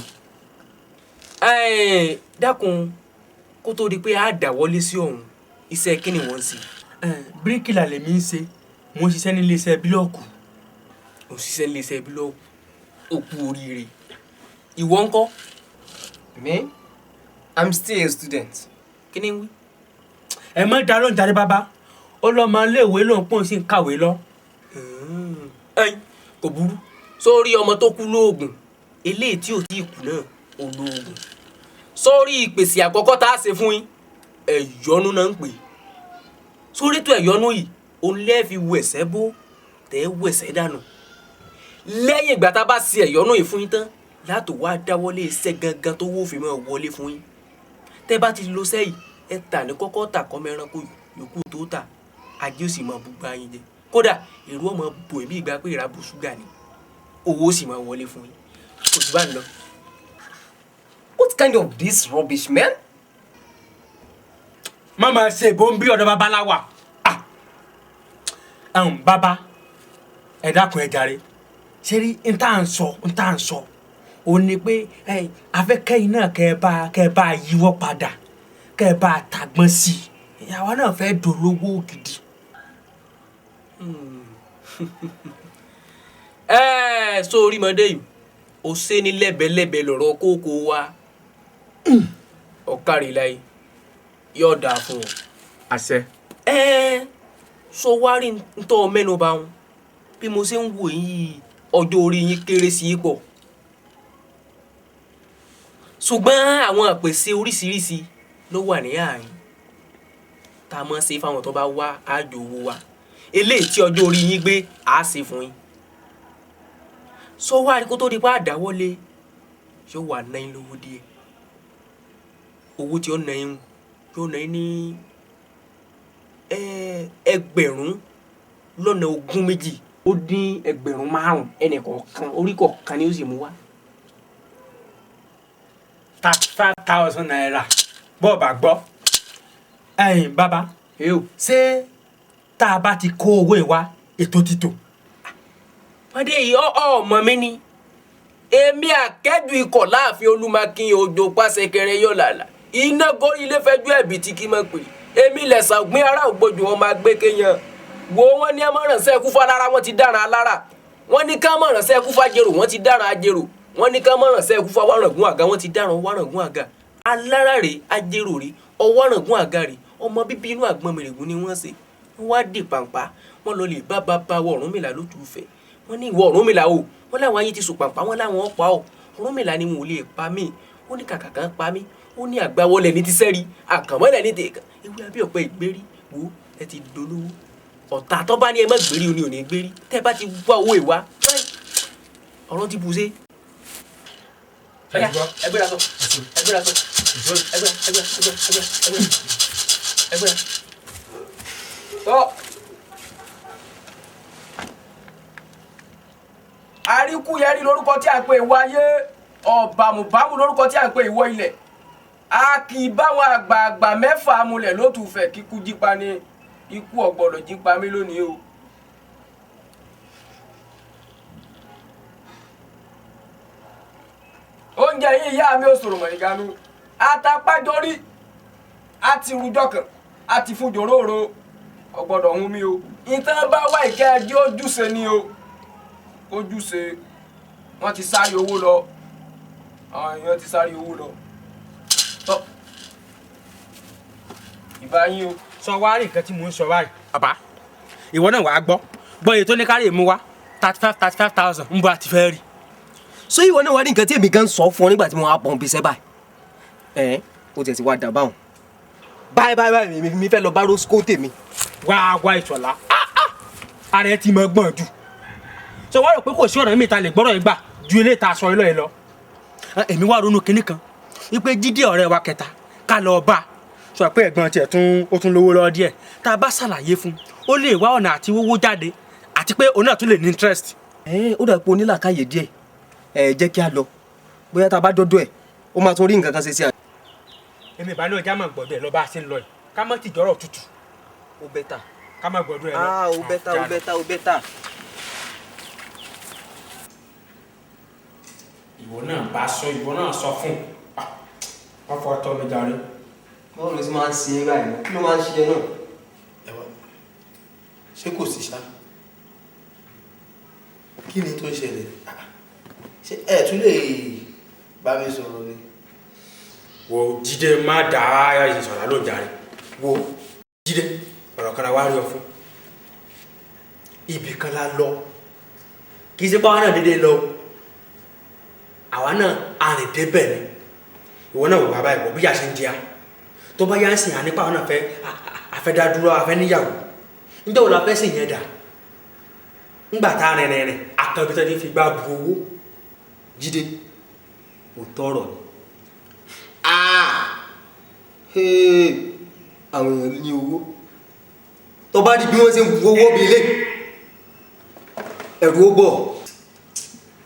dákun kó tó di pé á dáwọ́lé sí ọ̀hún iṣẹ́ kí ni wọ́n ń ṣe. bíríkìlà lèmi ń ṣe mo ń ṣiṣẹ́ nílé iṣẹ́ bílọ̀kù. ò ń ṣiṣẹ́ nílé iṣẹ́ bílọ̀kù ó kú oríire ìwọ ńkọ́. Me? I'm still a student. kí ni wí. ẹ mọ dá lóun jáde bàbá ó lọ máa léèwé lóun pọ́n sí ń kàwé lọ. kò burú sórí ọmọ tó kú lóògùn eléyìí tí ò tí ì kú náà olóògùn sórí ìpèsè àkọ́kọ́ tá a ṣe fún yín ẹ̀yọ́nú náà ń pè sórí tó ẹ̀yọ́nú yìí òun lẹ́ẹ̀fi wẹ̀sẹ̀ bó tẹ́ wẹ̀sẹ̀ dànù lẹ́yìn ìgbà tá a bá ṣe ẹ̀yọ́nú yìí fún yín tán látò wá dáwọ́lé iṣẹ́ gangan tó wó fi máa wọlé fún yín tẹ́ bá ti lo sẹ́yìn ẹ tà ní kọ́kọ́ tà kọ́mọ ẹranko yòókù tó tà ajé ó sì máa bú gbá yín jẹ kódà èrò ọmọ bò èmi ìgbà pé ìrà bù ṣúgà ni owó sì máa wọlé fún yín kò sí bá ń lọ. What kind of this rubbish, man? Mama ṣe bó ń bí ọ̀dọ̀ babaláwa. Bàbá ẹ dákun ẹ jàre ṣé rí n tá à ń sọ ò ní pé afẹ́kẹ́yìn náà kẹ́ ẹ bá yíwọ́ padà kẹ́ ẹ bá tàgbọ́n sí i ìyàwó náà fẹ́ dolówó gidi. Sórí mọ́dé yìí ó ṣe ní lẹ́bẹ̀lẹ́bẹ̀ lọ́rọ̀ kókó wa Ọ̀kàrìláyé yóò dáa fún ọ. Àṣẹ. So wá rí ntọ́ mẹ́nu bá wọn bí mo ṣe ń wò yín ọjọ́ orí yín kéré sí pọ̀ ṣùgbọ́n àwọn àpèsè oríṣiríṣi ló wà ní àárín tá a mọ̀ ṣe fáwọn tó bá wá àjò owó wa eléyìí tí ọjọ́ orí yín gbé á ṣe fún yín so wá rí kó tó di pa àdáwọ́lé yóò wà náà yín lówó díẹ̀ owó tí ó náà yín yóò náà yín ní ẹgbẹ̀rún lọ́nà ogún méjì ó dín ẹgbẹ̀rún márùn ẹnìkọ̀ọ̀kan orí kọ̀ọ̀kan ni ó sì mú wá. 35,000 naira bọ́ọ̀ bá gbọ́. Bàbá ṣé tá a bá ti kó owó ìwá ètò títò. Pàdé yìí ọmọ mi ni èmi àkẹ́dù ikọ̀ láàfin olúmakin òjò pàṣẹ kẹrẹ yọ̀ làlà iná gorí ilé fẹjú ẹ̀bì tí kì í mọ̀ pé èmi lẹ̀sà ògbín ará ògbójú wọn máa gbé kéèyàn wo wọn ní amọ̀rànṣẹ́ ẹkú falára wọn ti dára alára wọn ní ká mọ̀rànṣẹ́ ẹkú fàjèrò wọn ti dára ajèrò wọn ní ká mọ̀rànṣẹ́ ẹkú fàwárangún àga wọn ti dára wárangún àga alára rè ajèrò rè ọwárangún àga rè ọmọ bíbí inú àgbọn mèrègún ni wọ́n ṣe wọ́n wá dì pàǹpá wọ́n lọ lè bá bàbá wọ Ọ̀rúnmìlà lójú ìfẹ́ wọ́n ní ìwọ Ọ̀rúnmìlà o wọ́n láwọn ayé ti sùn pàǹpá wọ́n láwọn ọ̀pá o Ọ̀rúnmìlà ni wọn ò lè pa mí ó ní kàkà kan pa mí ó ní àgbáwọlẹ̀ ní ti sẹ́rí àkànmọ́lẹ̀ ní tèèkàn ewé abẹ́ ọ̀pẹ ìgbérí wo ẹ ti dolówó ọ̀tá tó bá ní ẹ má gbérí o ní òní gbérí tẹ́ bá ti wá owó ìwá ọ̀rọ̀ ti bù ṣe. ẹgbẹ́ra sọ àríkúyẹrí lórúkọ tí a ń pè ìwọ ayé ọ̀bàmùbámù lórúkọ tí a ń pè ìwọ ilẹ̀ a kì í báwọn àgbààgbà mẹ́fà amúlẹ̀ lótùfẹ̀ kíkú jípa ní ikú ọ̀gbọ̀dọ̀ jípa mí lónìí o. oúnjẹ yìí ìyá mi ò sọ̀rọ̀ mọ̀ ìganu atapájọrí àti rújọkàn àti fún jòróró ọ̀gbọ̀dọ̀ hun mi o ìtàn bá wá ìkẹ́ ẹjẹ́ ojúṣe ni o ojúṣe wọ́n ti sáré owó lọ àwọn èèyàn ti sáré owó lọ tọ́ ìbá yín o. sọ wá rí nǹkan tí mò ń sọ báyìí. bàbá ìwọ náà wàá gbọ́ èyí tó ní kárí mú wá 35,000 ń bọ̀ àti fẹ́ rí. So ìwọ náà wá ní nǹkan tí èmi gan sọ fún ọ nígbà tí mo wá pọ̀ ń bisẹ́ báyìí ó tiẹ̀ ti wá dà báwọn báyìí mi fẹ́ lọ bá rosco tèmi. wá ìṣọ̀lá ara ẹ ti mọ gbọ́n jù sọ wá rò pé kò sí ọ̀rọ̀ mi ta lè gbọ́rọ̀ ìgbà ju ilé ìta aṣọ ilé ẹ lọ. èmi wá ronú kinní kan wípé Jídé ọ̀rẹ́ wa kẹta ká lọ bá sọ pé ẹ̀gbọ́n tiẹ̀ ó tún lówó lọ́wọ́ díẹ̀ tá a bá ṣàlàyé fún ó lè wá ọ̀nà àti wówó jáde àti pé òun náà tún lè ní interest. ó dà pé onílàkàyè díẹ̀ jẹ́ kí a lọ bóyá tá a bá dọ́dọ̀ ẹ̀ ó máa tún rí nǹkan kan ṣe sí a. èmi ìbá náà já máa gbọ́dọ̀ ẹ̀ lọ bá a ṣe ń lọ yìí ká má ti jọ́rọ̀ tútù. ó bẹ́tà. ká má gbọ́dọ̀ ẹ̀ lọ. ó bẹ́tà. ìwọ náà sọ fún wọn fọ ọtọ mi jàre. báwo ló ti máa ń sin ẹ báyìí kí ló máa ń ṣe ẹ náà. ṣé kò sí ṣá kí ni tó ń ṣẹlẹ̀ ṣé ẹ tún lè bá mi sọ̀rọ̀ ni. wo Jídé má dá ìṣọ̀rọ̀ ló jàre wo Jídé ọ̀rọ̀ kan wá rí ọ fún ibì kan la lọ kì í ṣe pé àwa náà dédé lọ àwa náà àrìn débẹ̀ ni ìwọ náà wò wá báyìí bọ̀ bí a ṣe ń jẹ́ tó bá yá ń sìn ànípa àwọn náà fẹ́ dá dúró afẹ́ níyàwó níjọ́ wo la fẹ́ sìn yẹn dà ńgbà tá a rìn akẹ́bí tó ti fi gbá bu owó. Jídé ò tọrọ ni àwọn èèyàn ní owó tó bá di bí wọ́n ṣe ń bu owó bí ilé ẹ̀rù ó bọ̀.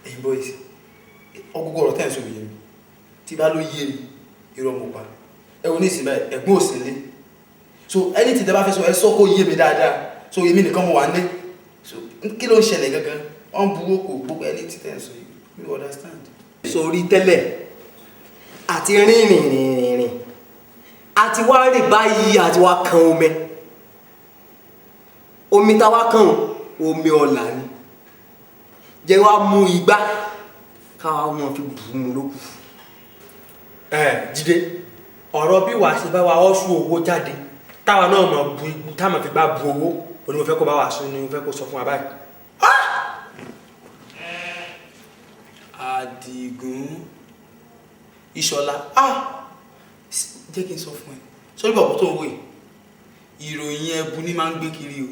ẹ̀yin boys ọgbogbo ọ̀rọ̀ tẹ́ ẹ̀ sọ̀rọ̀ yẹn tí bá ló yé mi irọ́ mo pa ẹ wo ní ìsìn báyìí ẹ̀gbọ́n òsèlé so anything tẹ́ bá fẹ́ sọ ẹ sọ kó yé mi dáadáa so èmi nìkan mo wà ní so kí ló ń ṣẹlẹ̀ gangan wọ́n bu owó kò gbogbo anything tẹ́ ẹ̀ sọ yìí you understand. sórí tẹ́lẹ̀ àti rìnrìn àti wá rìn báyìí àti wá kan omi tá wá kan omi ọ̀là ni jẹ́ wá mú igbá káwá wọn fi bù ú lókù. Jídé ọ̀rọ̀ bí wàá ṣe bá wa ọ́ṣù owó jáde táwa náà mọ̀ bu táwọn fi bá bu owó òní mo fẹ́ kó bá wà sún ni mo fẹ́ kó sọ fún wa báyìí. Àdìgún Ìṣọ̀lá jẹ́ kí n sọ fún ẹ sórí bọ̀bọ̀ tó ń wò ìròyìn ẹbu ní máa ń gbé kiri o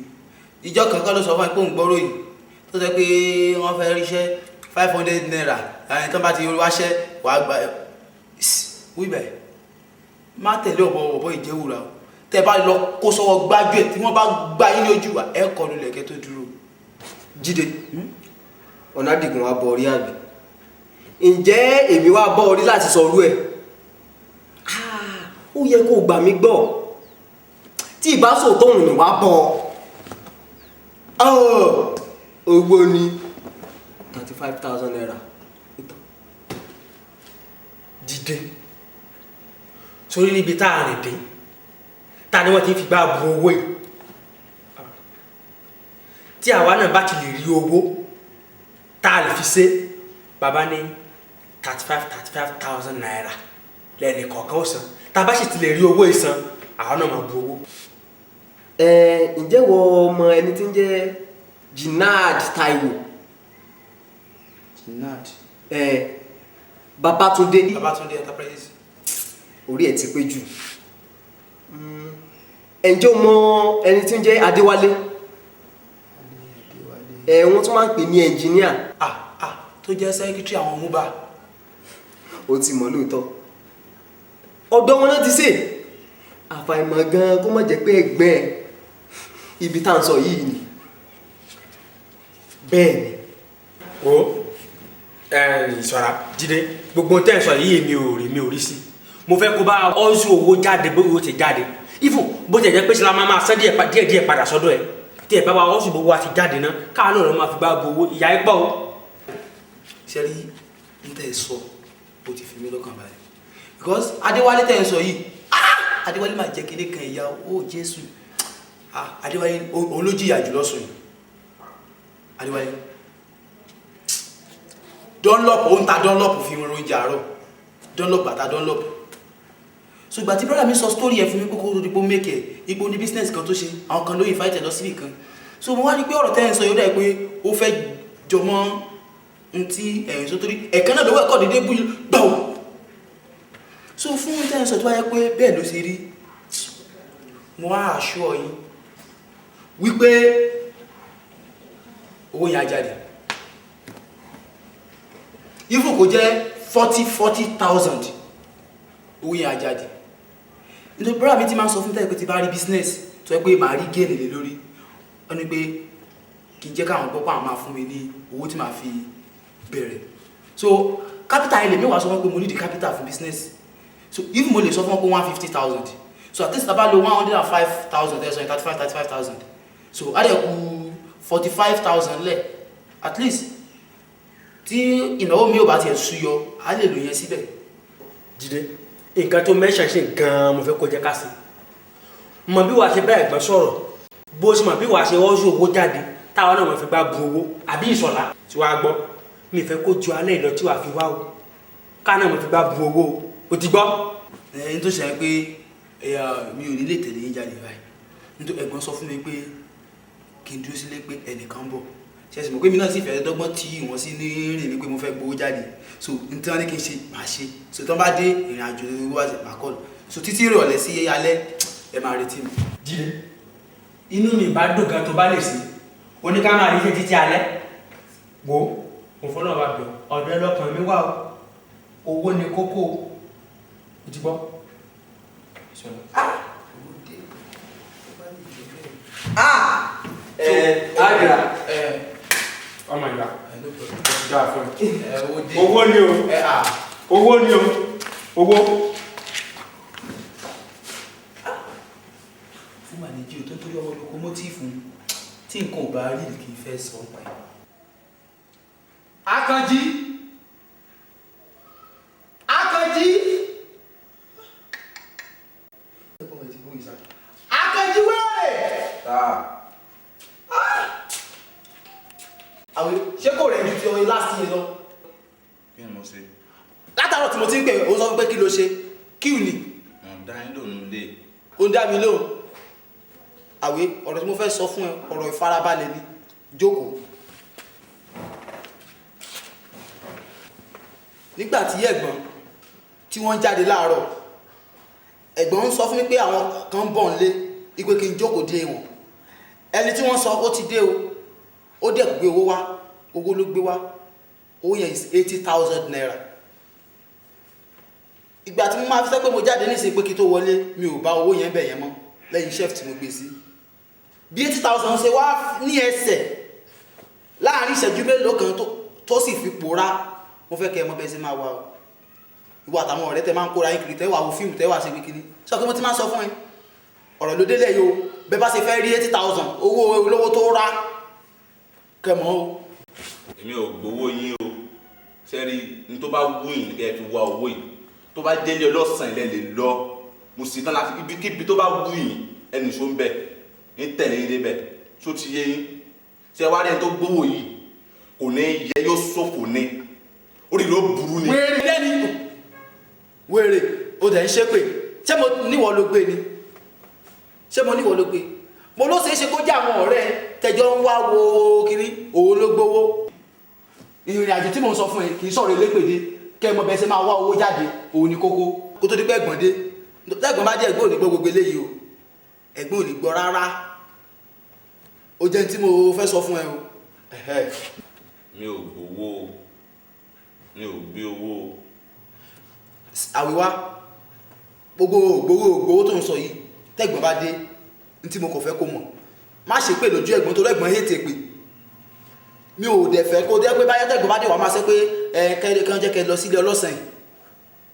ìjọ kankan ló sọ fún ẹ pé òun gbọ́rọ̀ yìí tó sọ pé wọ́n fẹ́ ríṣẹ́ 500 naira àyìn tó bá ti wáṣẹ́ wàá gba wíbẹ̀ má tẹ̀lé ọ̀bọ̀ ìjẹ́wùrà o tẹ́ bá lọ kó sọ́wọ́ gbájú ẹ̀ tí wọ́n bá gbá yín lójú wa ẹ kọlu lẹ̀kẹ́ tó dúró. Jídé ọ̀nà Àdìgún wa bọ̀ orí àgbẹ̀ ǹjẹ́ èmi wá bọ́ orí láti sọrú ẹ̀ ó yẹ kó gbà mí gbọ́ tí ìbá sòótọ́ òun ni wá bọ́ owó ní 35,000 naira. Jídé sórí níbi tá a rìn dé ta ni wọ́n ti fi gbá bu owó yìí tí àwa náà bá ti lè rí owó tá a lè fi ṣe bàbá ní 35,000 naira lẹ́ni kọ̀ọ̀kan ó san tá a bá sì ti lè rí owó ìsan àwa náà máa bu owó. ǹjẹ́ wọ ọmọ ẹni tí ń jẹ́ Jinad Taiwo. Jinad. Babatunde Enterprises. orí ẹ̀ ti pé jù. ǹjẹ́ o mọ ẹni tí ń jẹ́ Adéwálé. Wọ́n tún máa ń pè ní ẹnjìníà. tó jẹ́ sẹ́kítírì àwọn múbà. ó ti mọ̀ lóòótọ́ ọ̀dọ̀ wọn náà ti ṣe àfàìmọ̀ gan kó má jẹ́ pé ẹgbẹ́ ibi tá à ń sọ yìí ni. bẹ́ẹ̀ ni. o Ìṣọ̀lá Jídé gbogbo tẹ́ ẹ̀ sọ yìí mi ò rí sí mo fẹ́ kó bá ọ́sù owó jáde bó owó ti jáde ifo bó ti jẹ́ pé ṣe la máa sán díẹ̀ padà sọ́dọ̀ ẹ̀ tí ẹ̀ bá wa ọ́sù gbogbo wa ti jáde náà káà náà ló máa fi bá bo owó ìyá ẹ̀ pọ̀ o. ṣe rí n tẹ́ ẹ sọ bó ti fi mí lọ́kàn báyìí because Adéwálé tẹ́ ẹ sọ yìí Adéwálé máa jẹ́ kéde kan ìyá ó Jésù Adéwálé òun ló jìyà jù lọ́sùn yìí Adéwálé Dunlop òun ta Dunlop fi wọn oúnjẹ àárọ̀ Dunlop bàtà Dunlop so ìgbà tí brother mi sọ story ẹ̀ fún mi kókó lórí pé ó mẹ́kẹ̀ẹ́ ipò ní business kan tó ṣe àwọn kan ló invite lọ síbì kan so mo wá rí pé ọ̀rọ̀ tẹ́ ẹ sọ yóò dà pé ó fẹ́ jọmọ́ ntí ẹ̀yìn sọ torí ẹ̀kan náà lọ́wọ́ ẹ̀kọ́ dédé bú gbàù so fún tẹ́yìn sọ tó wáyé pé bẹ́ẹ̀ ló ṣe rí mo wá assure yín wípé owó yẹn á jáde even kò jẹ́ 40,000 owó yẹn á jáde nítorí brother mi ti máa ń sọ fún tẹ́yìn pé ti bá rí business tó yẹ pé màá rí gain lé lórí wọ́n ní pé kì í jẹ́ káwọn gbọ́ pé àwọn máa fún mi ní owó tí màá fi bẹ̀rẹ̀ so capital ilẹ̀ mi wà sọ fún pé mo need capital for business so if mo lè sọ fún pé 150,000 so at least about 105,000 ẹ̀sọ́ 35,000 so adẹ́kù 45,000 lẹ̀ at least tí ìnáwó mi ò bá tiẹ̀ súyọ á lè lò yẹn síbẹ̀. Jídé nǹkan tó mẹ́ṣàn ṣe gan-an mo fẹ́ kó jẹ́ ká sí mọ̀ bí wàá ṣe bá ẹ̀gbọ́n sọ̀rọ̀ bó ṣe mọ̀ bí wàá ṣe ọ́ṣù owó jáde táwọn náà mọ̀ fi gbá bu owó àbí Ìṣọ̀lá tí wàá gbọ́ mi fẹ́ kó ju alẹ́ ìlọ tí wàá fi wá o ká náà mọ̀ fi gbá bu owó o ti gbọ́. ẹni tó ṣe pé mi ò ní lè tẹ̀lé yín jáde báyìí nítorí ẹ̀gbọ́n sọ fún mi pé kí n dúró sílé pé ẹnìkan bọ̀ ṣe sì mọ̀ pé mi náà sì fẹ́ dọ́gbọ́n tí wọ́n sí ní rìn ní pé mo fẹ́ gbowó jáde so n tí wọ́n ní kí n ṣe màá ṣe so tí wọ́n bá dé ìrìn àjò owó àti màá kọ́ so títí ìrọ̀lẹ́ sí alẹ́ ẹ máa retí mi. Jíde inú mi bá dùn gan tó bá lè sí oníká máa rí iṣẹ́ títí alẹ́ wo mo fọ́nà bá bẹ̀ ọ̀dọ̀ ẹlọ́kàn mi wà owó ni kókó o ti gbọ́. Àgbà ọmọ ìgbà dáa fún ẹ owó ni o owó ni o owó. fún mànìjí o tó torí ọmọ lokomotífù tí nǹkan ò bá rí kì í fẹ́ sọ pa ẹ̀. Akanji Akanji Akanji wẹ́ẹ̀. Àwọn ṣé kò rẹ̀ ju ti ọyìn láti yẹn lọ. Kí ni mo ṣe? Látàárọ̀ tí mo ti ń pè ó sọ pé kí ló ṣe kíù ni. Mo dá yín lónìí lé. Ó ń dá mi lóhùn. Àwé ọ̀rọ̀ tí mo fẹ́ sọ fún ẹ ọ̀rọ̀ ìfarabalẹ̀ ni jókòó. Nígbà tí ẹ̀gbọ́n tí wọ́n jáde láàárọ̀ ẹ̀gbọ́n ń sọ fún mi pé àwọn kan bọ̀ ń lé ipé kí n jókòó dé wọn. Ẹni tí wọ́n sọ ó ti dé o ó dẹ̀ gbé owó wá owó ló gbé wá owó yẹn is 80,000 naira. Ìgbà tí mo máa fi sẹ́ pé mo jáde ní ìsìn pé kí tó wọlé mi ò bá owó yẹn bẹ̀ yẹn mọ́ lẹ́yìn chef tí mo gbé sí. Bí 80,000 ṣe wá ní ẹsẹ̀ láàrin ìṣẹ́jú mélòó kan tó sì fi pòórá mo fẹ́ kẹ́ ẹ mọ̀ bẹ́ẹ̀ sí máa wá o. Ìwọ àtàwọn ọ̀rẹ́ tẹ máa ń kóra yín kiri tẹ́wà wo fíìmù tẹ́wà ṣe wíkíní sọ pé mo ti máa ń sọ fún ẹ ọ̀rọ̀ ló délẹ̀ yìí o bẹ́ẹ̀ bá ṣe fẹ́ rí 80,000 owó olówó tó rà kẹmọ́ o. Èmi ò gbowó yín o sẹ́rí ní tó bá wú yín ní kẹ́ ẹ fi wá owó yìí tó bá délé ọlọ́sàn ilẹ̀ lè lọ mo sì tán láti ibikíbi tó bá wú yín ẹnì ṣó ń bẹ̀ ní tẹ̀lé yín débẹ̀ tó ti yé yín ṣé wá rí ẹni tó gbowó yìí kò ní yẹ yóò ṣòfò ní orí ló burú ni. wèrè lẹ́ni wèrè o dẹ̀ ń ṣépè ṣé mo níwọ̀ ló gbé ni ṣé mo níwọ̀ ló gbé mo ló ṣeé ṣe kó jẹ́ àwọn ọ̀rẹ́ tẹjọ́ ń wá wo kiri òun ló gbowó ìrìn àjò tí mò ń sọ fún ẹ kì í sọ̀rọ̀ elépèdé kẹ́ ẹ mọ bẹ́ẹ̀ ṣe máa wá owó jáde òun ni kókó kó tó di pé ẹ̀gbọ́n dé tẹ́gbọ́n bá dé ẹ̀gbọ́n ò ní gbọ́ gbogbo eléyìí o ẹ̀gbọ́n ò ní gbọ́ rárá ó jẹ́ tí mo fẹ́ sọ fún ẹ o. Mi ò gbowó mi ò gbé owó. Àwíwá gbogbo tó ń sọ yìí tẹ́gbọ́n bá dé ní tí mo kàn fẹ́ kó mọ̀ má ṣe pé lójú ẹ̀gbọ́n tó lẹ́gbọ́n yé tèpè mi ò dẹ̀ fẹ́ kó dẹ́ pé báyọ̀ tẹ́gbọ́n bá dé wà máa ṣe pé kẹ́ẹ̀kan jẹ́ kẹ́ lọ sílé ọlọ́sàn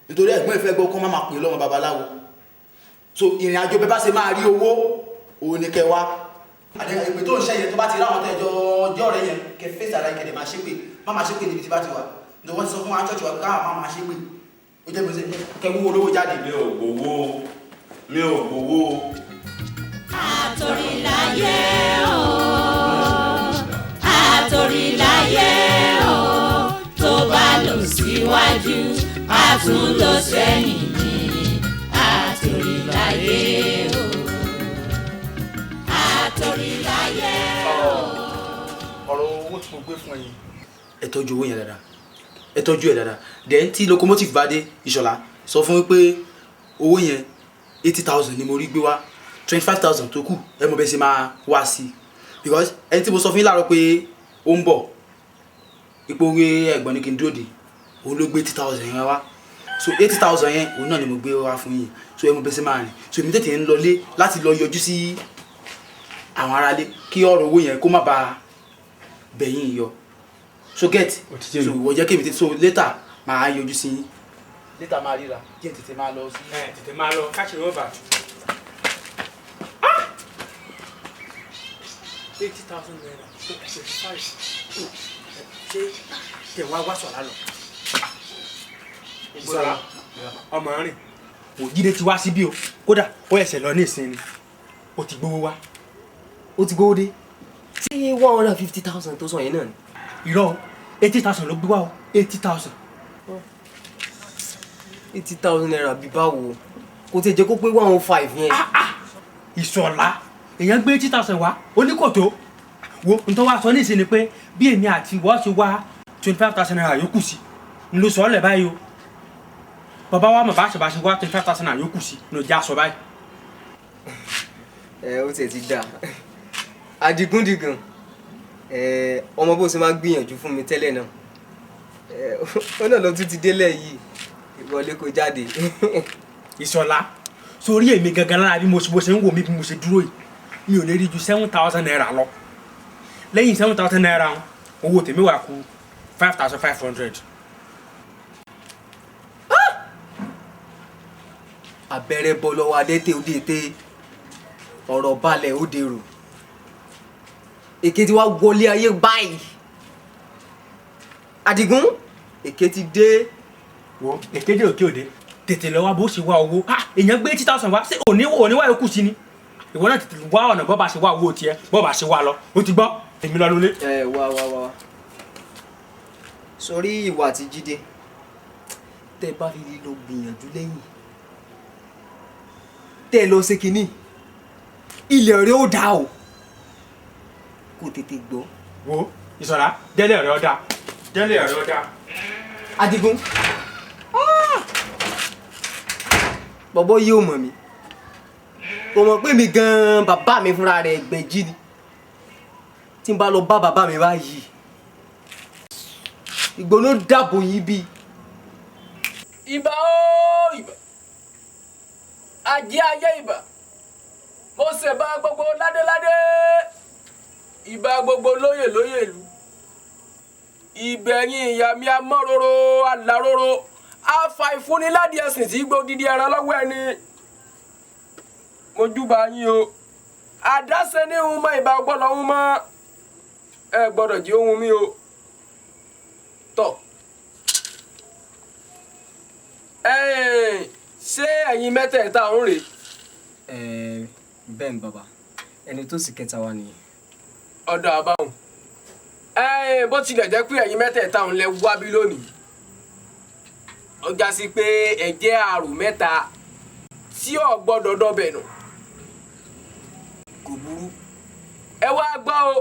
nítorí ẹ̀gbọ́n ìfẹ́ gbọ́ kó má máa pè lọ́mọ babaláwo so ìrìn àjò bẹ́ẹ̀ bá ṣe máa rí owó òun ni kẹ́ wá àdéhùn ìpè tó ń ṣẹ́yẹ tó bá ti ráwọn tẹ́jọ́ ọjọ́ rẹ̀ yẹn kẹ́ fèsì ara ìkẹ̀dẹ̀ máa ṣépè má máa ṣépè níbi tí bá ti wà ní wọ́n ti sọ fún wa church wa káà má máa ṣépè ó jẹ́ gbèsè kẹ́ wúwo olówó jáde. Mi ò gbowó mi ò gbowó. Atorilaye o Atorilaye o tó bá lọ síwájú a tún lọ sẹ́yìn ní Atorilaye o Atorilaye o. ọ̀rọ̀ owó tí mo gbé fún ẹ̀yin ẹ tọ́jú owó yẹn dáadáa ẹ tọ́jú ẹ̀ dáadáa then tí locomotive bá dé Ìṣọ̀lá sọ fún mi pé owó yẹn 80,000 ni mo rí gbé wá 25,000 tó kù ẹ mọ̀ bẹ́ẹ̀ ṣe máa wá sí i because ẹni tí mo sọ fún yín láàárọ̀ pé ó ń bọ̀ ipò orí ẹ̀gbọ́n ní kí n dúró dé òun ló gbé 80,000 yẹn wá so 80,000 yẹn òun náà ni mo gbé wá fún yín so ẹ mọ̀ bẹ́ẹ̀ ṣe máa rìn so èmi tètè ń lọlé láti lọ yọjú sí àwọn aráalé kí ọ̀rọ̀ owó yẹn kó má ba bẹ̀yìn yọ so get so wọ́n jẹ́ kí èmi tètè so later máa yọjú sí yín later máa ríra jẹ́ tètè máa lọ sí. Tètè máa lọ káṣí rọ́bà 80,000 naira tó kù 55 ṣé tẹ̀wá wá sọ̀rọ̀ lọ. Ìṣọ̀lá ọmọ rìn Jídé ti wá síbí o kódà ó ẹsẹ̀ lọ ní ìsinmi ó ti gbówó wá. ó ti gbówó dé tí 150,000 tó sọ yẹn náà ni. Irọ́ 80,000 ló gbé wá o 80,000. 80,000 naira bí báwo kò tí ì jẹ́ kó pé 105 yẹn. Ìṣọ̀lá èèyàn gbé 80,000 wá oníkòtó wo n tó wá sọ ní ìsìn ni pé bí èmi àti ìwọ ṣe wá 25,000 naira yòókù sí n ló sọ ọ́ lẹ̀ báyìí o bàbá wa mọ̀ bá ṣe wá 25,000 naira yòókù sí n ló já sọ báyìí. Ó tiẹ̀ ti dà Adigundigan ọmọ bó ṣe máa gbìyànjú fún mi tẹ́lẹ̀ náà ó náà lọ tún ti délẹ̀ yìí ìwọlé kó jáde. Ìṣọ̀lá sórí èmi gangan lára bí mo ṣe ń wò mí bí mo ṣe dúró yìí mi ò lè rí ju 7,000 naira lọ lẹ́yìn 7,000 naira owó tèmi wà kù 5,500. abẹ́rẹ́ bọ́ lọ́wọ́ adẹ́tẹ̀ òde tẹ́ ọ̀rọ̀ balẹ̀ ó dèrò èké ti wá wọlé ayé báyìí Adigun èké ti dé. wo èké dé òkè òde tètè lọ wá bó ṣe wá owó èèyàn gbé 80,000 wá ṣé òníwá yòókù sí ni ìwọ náà tètè wá ọ̀nà bọ́ bá ṣe wá owó tiẹ̀ bọ́ bá ṣe wá lọ ó ti gbọ́ èmi lọ lólé. wá sórí ìwà àti Jídé tẹ́ bá fi lọ gbìyànjú lẹ́yìn tẹ́ lọ ṣe kínní ilẹ̀ rẹ̀ ó dá o kò tètè gbọ́. wo Ìṣọ̀lá jẹ́lẹ̀ rẹ̀ ọ̀dà jẹ́lẹ̀ rẹ̀ ọ̀dà. Adigun bọ̀bọ̀ yìí ò mọ̀ mí kò mọ̀ pé mi gan-an bàbá mi fúnra rẹ̀ gbẹ̀jì ni tí n bá lọ bá bàbá mi báyìí ìgbóná dàbò yìí bí. ìbà ó ìbà ajé ayé ìbà mo ṣèbà gbogbo ládéládé ìbà gbogbo lóyè lóyè ìlú ìbẹ̀yìn ìyá mi amọ́roro aláróró afa ìfúnniládi ẹ̀sìn tí gbòdìdí ẹran lọ́wọ́ ẹni mojúbà yín o àdáṣe ní ohun mọ́ ìbá gbọ́dọ̀ ohun mọ́ ẹ gbọ́dọ̀ jí ohun mi o tọ̀ ṣé ẹ̀yin mẹ́tẹ̀ẹ̀ta ń rè. bẹ́ẹ̀ ni bàbá ẹni tó sì kẹta wa nìyẹn. ọ̀dọ̀ àbáhùn bó tilẹ̀ jẹ́ pé ẹ̀yin mẹ́tẹ̀ẹ̀ta ń lẹ wá bí lónìí ó já sí pé ẹ jẹ́ àrùn mẹ́ta tí ò gbọ́dọ̀ dọ́bẹ̀ nù kò burú ẹ wá gbọ́ o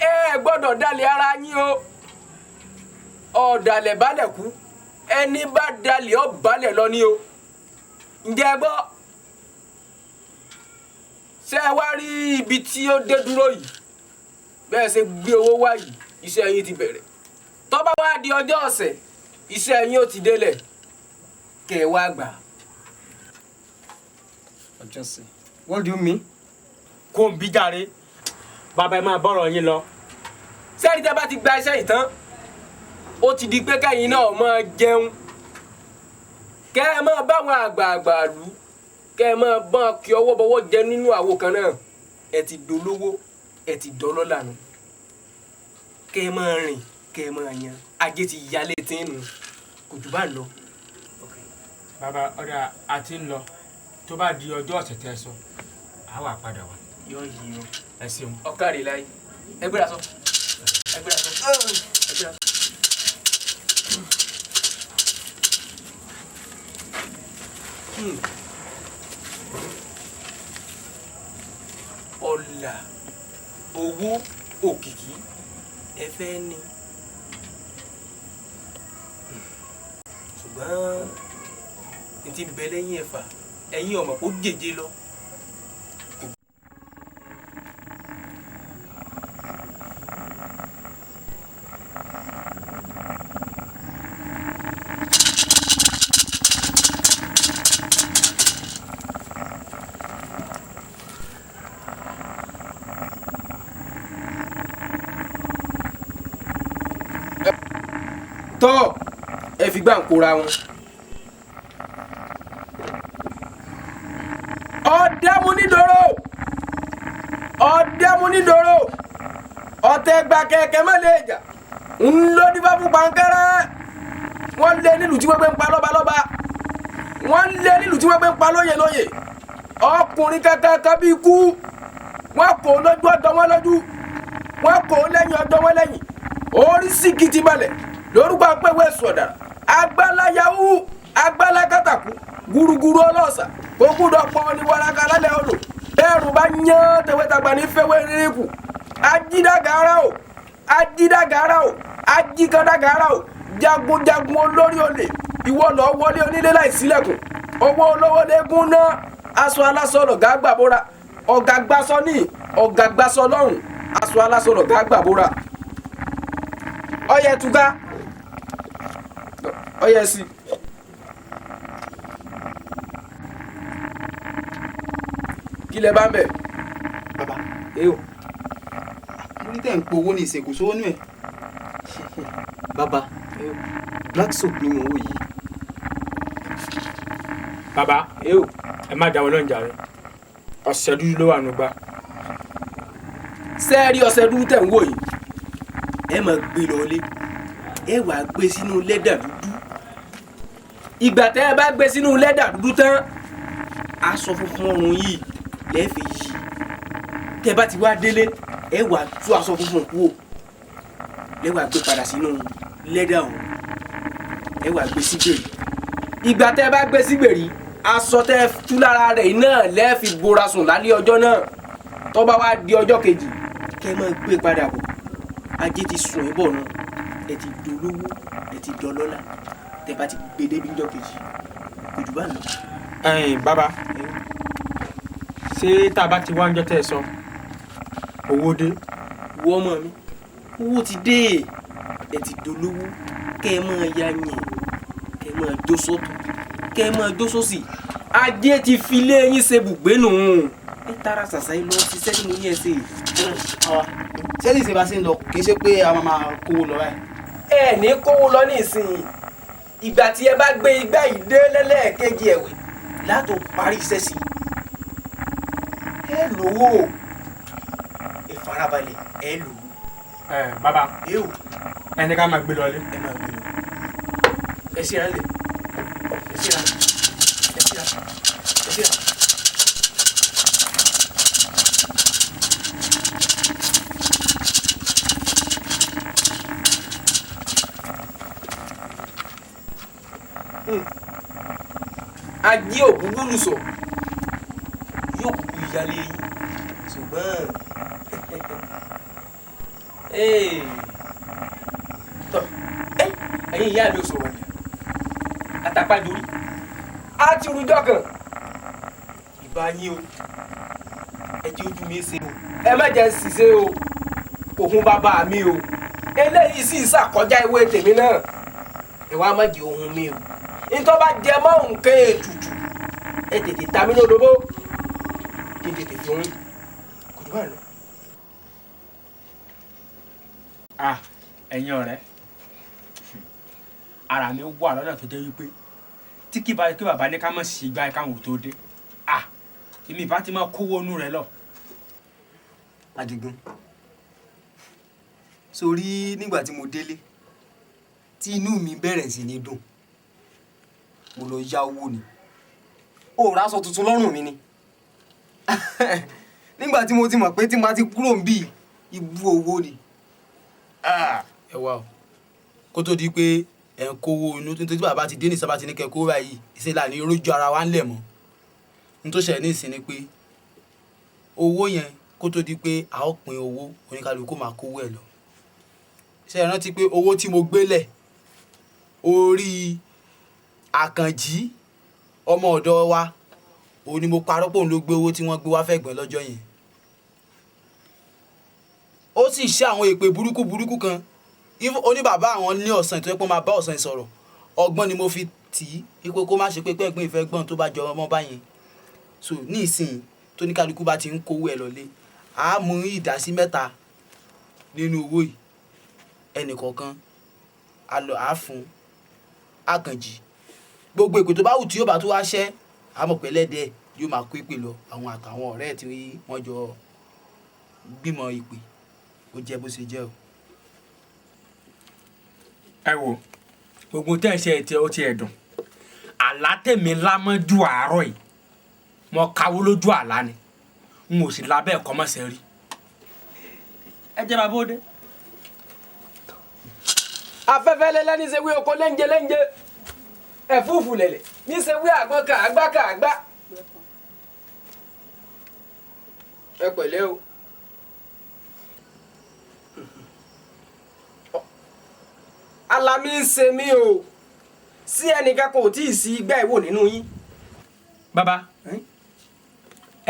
ẹ gbọ́dọ̀ dalẹ̀ ara yín o ọ̀dàlẹ̀ balẹ̀ kú ẹni bá dalẹ̀ ọ̀ balẹ̀ lọ ní o ǹjẹ́ ẹ gbọ́ ṣé ẹ wá rí ibi tí ó dé dúró yìí bẹ́ẹ̀ ṣe gbé owó wá yìí iṣẹ́ yín ti bẹ̀rẹ̀ tó bá wá di ọjọ́ ọ̀sẹ̀ iṣẹ́ yín ó ti délẹ̀ kẹ́ ẹ wá gbà. ọjọ́ sí what do you mean. kó ń bí jàre bàbá ẹ máa bọ́rọ̀ yín lọ. sẹ́ni tẹ́ bá ti gba iṣẹ́ yìí tán ó ti di pé kẹ́yìn náà máa jẹun kẹ́ ẹ máa báwọn àgbààgbà lù kẹ́ ẹ máa bọ́n kí ọwọ́ bọ́wọ́ jẹ nínú àwo kan náà ẹ ti dolówó ẹ ti dọ́lọ́lá nù kẹ́ ẹ máa rìn kẹ́ ẹ máa yan ajé ti yálé tí ń nù kò jù bá ń lọ. bàbá ọ̀dà àti ń lọ tó bá di ọjọ́ ọ̀sẹ̀ tẹ́ sọ á wà padà wá. yọ yìí o ẹ ṣeun. ọ̀kàrẹ̀ láyé ẹ gbéra sọ ẹ gbéra sọ ẹ gbéra sọ. ọ̀là owó òkìkí ẹ fẹ́ ní ṣùgbọ́n n ti bẹ lẹ́yìn ẹ̀fà ẹ̀yin ọmọ kó jèjé lọ. tọ́ ẹ fi gbà ń kóra wọn. ọ̀dẹ́munidòrò ọ̀dẹ́munidòrò ọ̀tẹ̀ gba kẹ̀kẹ́ mọ́ lè jà ń lọ nípa fún pankẹ́rẹ́ wọ́n lé nílùú tí wọ́n gbé ń pa lọ́balọ́ba wọ́n lé nílùú tí wọ́n gbé ń pa lóyè lóyè ọkùnrin kankan bí ikú wọ́n kò lójú ọ̀dọ̀ wọn lójú wọ́n kò lẹ́yìn ọ̀dọ̀ wọn lẹ́yìn orí síkìtì balẹ̀ lórúkọ apẹ̀wé sọ̀dà agbálá yahoo agbálá kátàkù gúrúgúrú ọlọ́ọ̀sà kó gbúdọ̀ pọ̀ ní wàràkà lálẹ́ odò bẹ́ẹ̀rù bá yán tẹ̀wétagbà ní fẹ́wé rírí kù ajídàgàrà o ajídàgàrà o ajíkàdàgàrà o jagunjagun olórí olè ìwọ lọ wọlé onílé láì ṣílẹ̀kùn owó olówó lẹ́gùn náà aṣọ aláṣọ lọ̀gá gbàbóra ọ̀gá gbàsọ ní ọ̀gá gbàsọ lọ́rùn aṣọ aláṣọ lọ̀gá gbàbóra ọyẹ túká ọyẹ sí. kí lẹ bá ń bẹ̀. bàbá èèwọ̀. mo ní tẹ̀ ń po owó ní ìsìnkú sówó nù ẹ̀. bàbá black soap ni mo wò yìí. bàbá ẹ má dáwọ́ náà jà rẹ ọṣẹ dúdú ló wà nùgbà. sẹ́ẹ̀rí ọṣẹ dúdú tẹ̀ ń wò yìí ẹ máa gbé lọlé ẹ wàá gbé sínú lẹ́dà dúdú ìgbà tẹ́ ẹ bá gbé sínú lẹ́dà dúdú tán aṣọ funfun ọrùn yìí lẹ́ẹ̀fẹ̀ yìí tẹ́ bá ti wá délé ẹ wàá tú aṣọ funfun kúrò ẹ wàá gbé padà sínú lẹ́dà ọ̀hún ẹ wàá gbé sígbèrè ìgbà tẹ́ bá gbé sígbèrè aṣọ tẹ́ tú lára rẹ̀ náà lẹ́ẹ̀fi bora sùn lálẹ́ ọjọ́ náà tó bá wá di ọjọ́ kejì kẹ́ máa gbé padà bọ̀ ajé ti sùn ẹ́ bọ̀ náà ẹ ti dolówó ẹ ti dọlọ́lá tẹ́ bá ti gbé débi ọjọ́ kejì kò jù bá lọ. bàbá ṣé tá a bá ti wá ń jọ tẹ́ ẹ sọ owó dé. wo ọmọ mi owó ti dé ẹ ti dolówó kẹ́ ẹ máa ya yẹn kẹ́ ẹ máa jó sọ́tún kẹ́ ẹ máa jó sósì ajé ti fi lé yín ṣe bùgbé nù ẹ tara ṣàṣà yín lọ ṣiṣẹ́ tí mo yẹ ṣe. sẹ́ẹ̀dì ṣe bá ṣe ń lọ kì í ṣe pé a máa kówó lọ báyìí. ẹ ní kówó lọ ní ìsìn ìgbà tí ẹ bá gbé igbá yìí dé lẹ́lẹ́ẹ̀kejì ẹ̀wẹ̀ látò parí iṣẹ́ sí ẹ lówó ẹ farabalẹ̀ ẹ lówó. bàbá yóò ẹni ká máa gbé lọlé. ẹ máa gbé lọ ẹ ṣe ra lẹ ẹ ṣe ra ẹ ṣe ra ẹ ṣe ra. ajé ògúngúlù sọ yóò kú ìyálé yín ṣùgbọ́n tọ́ ẹ̀yin ìyá mi ò sọ̀rọ̀ ni àtàpàdórí á ti rújọ́ kan ìbá yín o ẹ jẹ́ ojú mi ṣe o ẹ má jẹ́ ṣìṣe o òun bàbá mi o eléyìí sì ṣàkọjá ìwé tèmi náà ẹ wá má jẹ́ ohun mi o ntọ́ bá jẹ mọ́ nǹkan ètùtù ẹ tètè ta mí lódobó kí n tètè fi hún kò tó bá lọ. ẹ̀yin ọ̀rẹ́ ara mi wà lọ́nà tó jẹ́ wípé tí kí bàbá ní ká mọ̀ sí gbá káwọn ò tó dé èmi ìbá ti máa kówó inú rẹ lọ. Adigun sórí nígbà tí mo délé tí inú mi bẹ̀rẹ̀ sí ní dùn mo lọ yá owó ni ó ra aṣọ tuntun lọ́rùn mi ni nígbà tí mo ti mọ̀ pé tí ma ti kúrò ń bí ibú owó ni. ẹ wá o kó tó di pé ẹ ń kówó inú nítorí bàbá ti dé ní sábà ti ní kẹ kó báyìí ìṣẹ̀lẹ̀ ní rójú ara wa ń lẹ̀ mọ́ ní tó ṣẹlẹ̀ ní ìsìn ni pé owó yẹn kó tó di pé a ó pín owó oníkálukú máa kówó ẹ̀ lọ ṣe é rántí pé owó tí mo gbélẹ̀ orí Àkànjí ọmọ ọ̀dọ̀ wa òun ni mo parọ́ pé òun ló gbé owó tí wọ́n gbé wá fẹ́ gbọ́n lọ́jọ́ yẹn ó sì ṣe àwọn èpè burúkú kan oní bàbá àwọn ní ọ̀sán ìtọ́jú pé máa bá ọ̀sán sọ̀rọ̀ ọgbọ́n ni mo fi tì í wípé kó má ṣe pé pẹ́ẹ́gbọ́n ìfẹ́ gbọ́n tó bá jọ ọmọ báyẹn so ní ìsìn tó ní kálukú bá ti ń kówó ẹ̀ lọlé a mú ìdásí 3 nínú owó yìí ẹnìkọ̀ọ̀kan a fún Àkànjí gbogbo èpè tó bá wù tí yóò bá tó wá ṣẹ́ àmọ̀ pẹ́lẹ́dẹ́ yóò máa kó ìpè lọ àwọn àtàwọn ọ̀rẹ́ tí wọ́n jọ gbìmọ̀ ìpè ó jẹ́ bó ṣe jẹ́ o. ẹ wo gbogbo tẹ́ ẹ ṣe ẹ tí ó ti ẹ̀ dùn àlá tèmi lámọ́jú àárọ̀ yìí mo kawó lójú àlá ni n ò sì lábẹ́ ẹ̀kọ́ mọ̀sẹ̀ rí ẹ jẹ́ bàbá òde. afẹ́fẹ́ lẹ́lẹ́ ní ṣe wí oko léńjẹ ẹ̀fúùfù lẹ̀lẹ̀ ní ṣe wí àgbọn ká àgbá. ẹ pẹ̀lẹ́ o alami ń ṣe mí o sí ẹnìkan kò tí ì sí igbá ìwò nínú yín. bàbá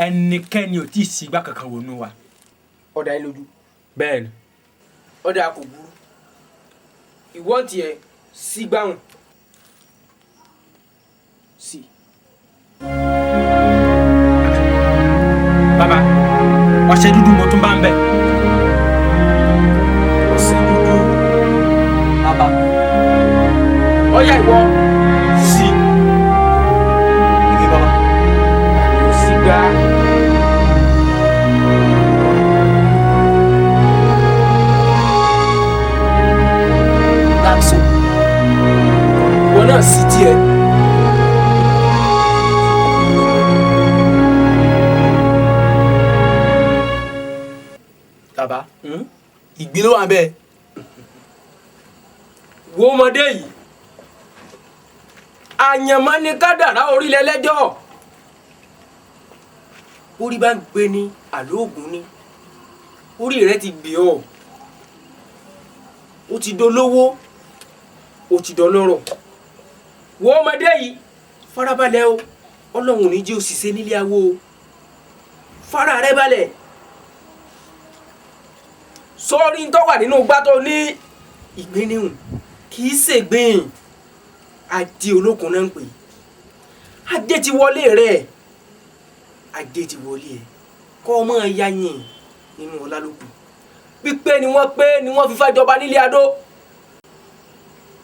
ẹnikẹ́ni ò tí ì sí igbá kankan wò nínú wa. ọ̀dà yín lójú. bẹ́ẹ̀ ni. ọ̀dà kò burú ìwọ tiẹ̀ sí gbáhùn sí. bàbá ọṣẹ dúdú mo tún bá ń bẹ. ọṣẹ dúdú bàbá ọ̀yà ìwọ sí. ibi bàbá kò sí gbá. dáàsó ìwọ náà sí tiẹ̀. bàbá ìgbín ló wà bẹ́ẹ̀. wo ọmọdé yìí àyànmọ́ ni kádàrá orílẹ̀ lẹ́jọ́ orí bá ń gbé ní àlóògùn ni orí rẹ ti gbé ọ ó ti dolówó ó ti dọlọ́rọ̀ wo ọmọdé yìí farabalẹ̀ o ọlọ́run ní jẹ́ òṣìṣẹ́ nílé awo o fara rẹ balẹ̀ sọ́ọ́rí ń tọ́wà nínú gbátọ́ ní ìgbéníhùn kì í ṣègbín adé olókun náà ń pè adé ti wọlé rẹ̀ adé ti wọlé ẹ̀ kọ́ ọmọ ya yìn nínú ọlá ló kù pípé ni wọ́n fi fàjọba nílé adó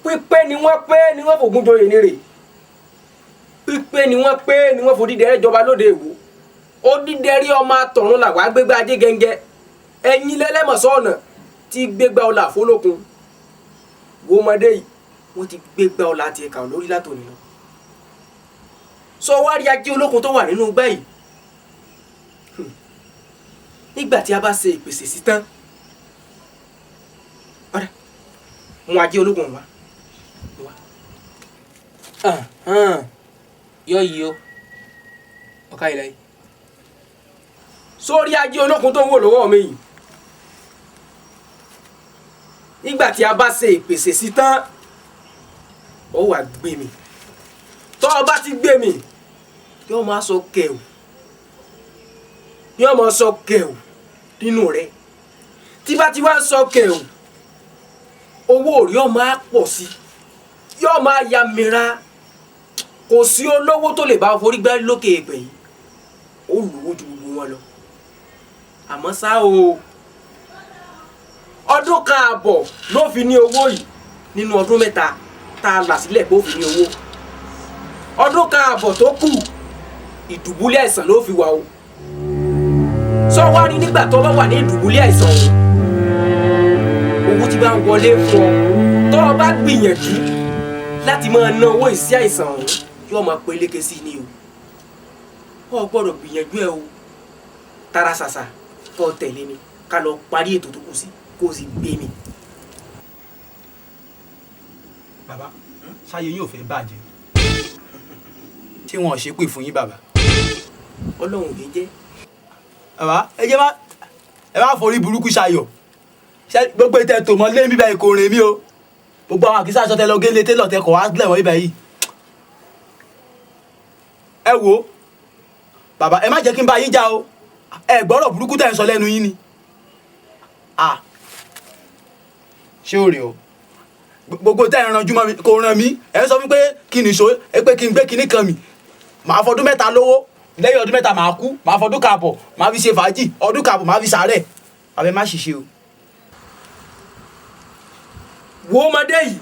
pípé ni wọ́n fògùn joyè nírè pípé ni wọ́n fòdídẹ̀rẹ́ jọba lóde èwo ó dídẹ̀rí ọmọ àtọ̀run làwọn agbégbá ajé gẹ́ngẹ́ ẹ̀yin lẹ́lẹ́mọ̀sọ́ ọ̀nà tí gbégbá ọlá àfọlókun wo ọmọdé yìí wọ́n ti gbégbá ọlá àti ẹ̀ka lórí látòní lọ sọ wá rí ajé olókun tó wà nínú igbá yìí nígbà tí a bá ṣe ìpèsè sí tán ọ̀dà mú ajé olókun wá yọ yìí o ọ̀ka ilẹ̀ yìí sórí ajé olókun tó ń wò lọ́wọ́ mi yìí nígbà tí a bá ṣe ìpèsè sí tán ó wá gbé mi tó o bá ti gbé mi yóò máa sọ kẹ̀wù yóò máa sọ kẹ̀wù nínú rẹ tí bá ti wá sọ kẹ̀wù owó rí ó máa pọ̀ sí yóò máa ya mìíràn kò sí olówó tó lè bá forí gbá lókè èpè yìí ó lówó ju gbogbo wọn lọ àmọ́ ṣá o ọdún kan àbọ̀ ló fi ní owó yìí nínú ọdún mẹ́ta tá a là sílẹ̀ pé ó fi ní owó ọdún kan àbọ̀ tó kù ìdùbúlẹ̀ àìsàn ló fi wà o sọ wá rí nígbà tó bá wà ní ìdùbúlẹ̀ àìsàn owó tí bá ń wọlé fún ọ tó o bá gbìyànjú láti máa ná owó ìsí àìsàn ọ̀hún yóò máa peléke sí ni o ọ gbọ́dọ̀ gbìyànjú ẹ o tara ṣàṣà kó tẹ̀lé mi ká lọ parí ètò tó kù sí kó o sì gbé mi. bàbá ṣáyé yóò fẹ́ bàjẹ́ tí wọn ò ṣe pè fún yín bàbá. ọlọ́run ò ní jẹ́. bàbá ẹ má forí burúkú ṣayọ̀ gbogbo ètò ẹ̀tọ́ mọ́ lé mi báyìí kò rìn mí o gbogbo àwọn àkísà aṣọ tẹlọ gélé télọ̀ tẹkọ̀ wá lẹ̀wọ̀n ibà yìí. ẹ wo bàbá ẹ má jẹ́ kí n bá yín jà o ẹ gbọ́rọ̀ burúkú tẹ̀ ń sọ lẹ́nu yín ni. ṣé o rè o gbogbo tẹ́ ẹ̀ ranjú mọ́ mi kò ràn mí ẹ̀ ń sọ wípé kí ni ìṣó ẹ pé kí n gbé kinní kan mi màá fọdún mẹ́ta lówó lẹ́yìn ọdún mẹ́ta màá kú màá fọdún kààbọ̀ màá fi ṣe fàájì ọdún kààbọ̀ màá fi ṣàárẹ̀ àbẹ má ṣiṣẹ́ o. wo ọmọdé yìí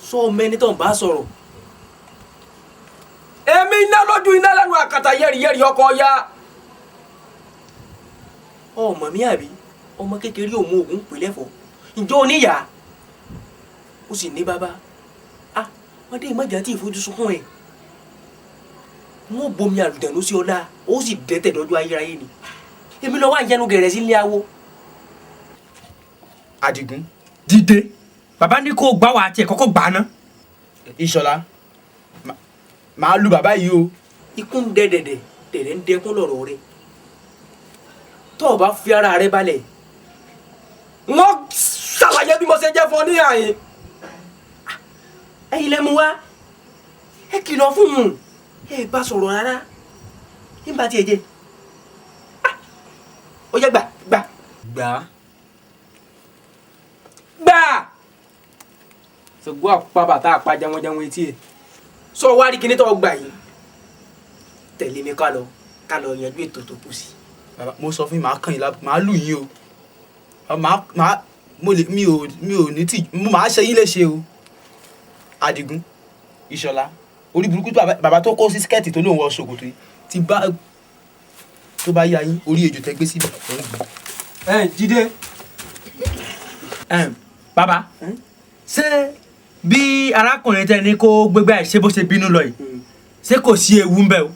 sọ mẹ́ni tó ń bá sọ̀rọ̀ èmi iná lójú iná lẹ́nu àkàtà yẹ́rìyẹ́rì ọkọ̀ ya ọmọ mi àbí ọmọ kékeré òun ògùn pèlẹ́ fọ́ ǹjọ́ oníyà ó sì ní bàbá wọ́n dé ìmọ̀jà tí ìfojúsùnkún ẹ̀ wọ́n bomi àlùdànù sí ọlá ó sì dẹ́tẹ̀ lọ́jọ́ ayérayé ni èmi lọ́wọ́ àjẹnu gẹ̀rẹ́ sí ilé awo. Àdìgún dìde bàbá ní kó gbá wa àti ẹ̀ kọ́kọ́ gbà ná. Ìṣọ̀lá màá lu bàbá yìí o. ikú ń dẹ dẹ̀dẹ̀ dẹ̀dẹ̀ ń dẹkún lọ́rọ̀ rẹ tó o bá fi ara rẹ balẹ̀ wọ́n ṣàlàyé bàjẹ́ bí mo ṣe jẹ́ fún ọ ní àyè. ẹ̀yin lẹ́mu wá ẹ kìlọ̀ fún un ẹ bá sọ̀rọ̀ rárá nígbà tí ẹ jẹ ó yẹ gbà ṣùgbọ́n àpá bàtà àpá jáwọ́jáwọ́ etí ẹ̀ sọ wá rí kíní tó gbà yìí tẹ̀lé mi ká lọ yanjú ètò tó kù sí. bàbá mo sọ fún yín màá kàn yín màá lù yín o mi ò ní tí mo máa ṣe yín léṣe o. Adigun Ìṣọ̀lá orí burúkú bàbá tó kó sí skẹ́ẹ̀tì tó lóun wọ ṣòkòtò yìí tó bá yá yín orí ejò tẹ gbé síbẹ̀. Jídé bàbá ṣé bí arákùnrin tẹ ní kó gbégbá ẹ ṣe bó ṣe bínú lọ yìí ṣé kò sí ewu ń bẹ o.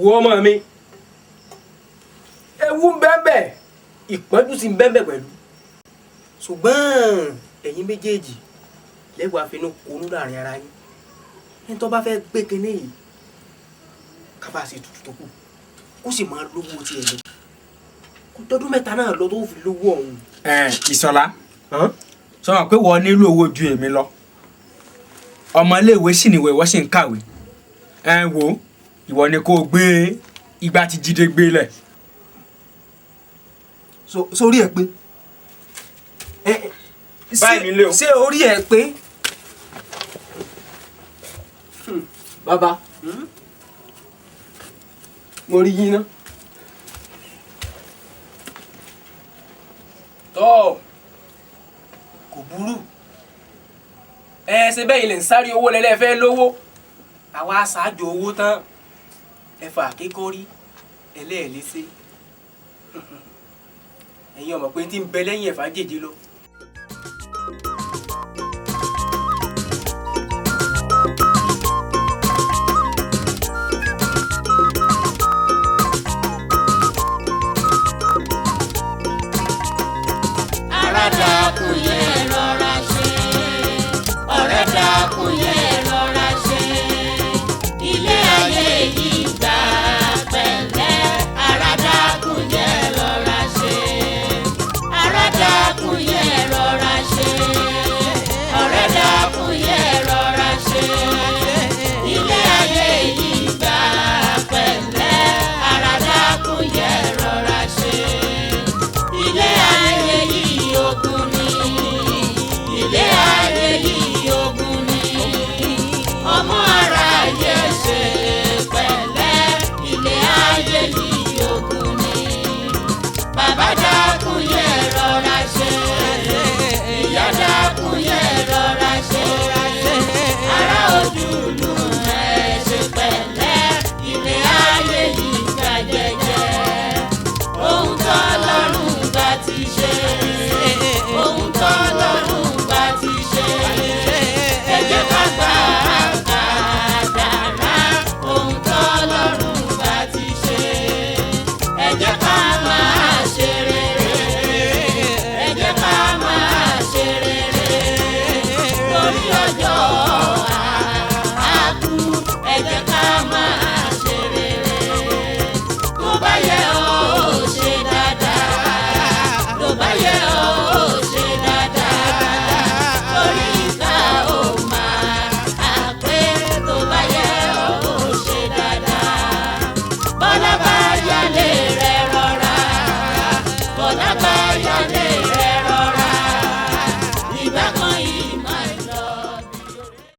wo ọmọ mi ewu ń bẹ́ẹ̀ ìpọ́njú sì ń bẹ́ẹ̀ pẹ̀lú ṣùgbọ́n ẹ̀yin méjèèjì lẹ́wọ̀ àfinú konú láàrin ara yín ẹni tó bá fẹ́ gbé kinní yìí kábàásì tutù tó kù kó sì máa lówó tiẹ̀ lọ kó tọdún mẹ́ta náà lọ tó fi lówó ọ̀hún. Ìṣọ̀lá sọ pé wọ́n nílò owó ju èmi lọ ọmọléèwé sì níwèé wọ́n sì ń kàwé wò ìwọ ni kó o gbé igbá tí Jídé gbé lẹ̀. sórí ẹ pé báyìí nílé o ṣé orí ẹ pé bàbá mo rí yín ná tọ́ kò burú ṣe bẹ́ẹ̀ ilẹ̀ ń sáré owó lẹ́lẹ́ fẹ́ lówó àwa aṣáájú owó tán ẹ̀fà kékọ́rí ẹlẹ́ẹ̀lẹ́sẹ̀ ẹ̀yin ọmọ pé tí ń bẹ lẹ́yìn ẹ̀fà jèjì lọ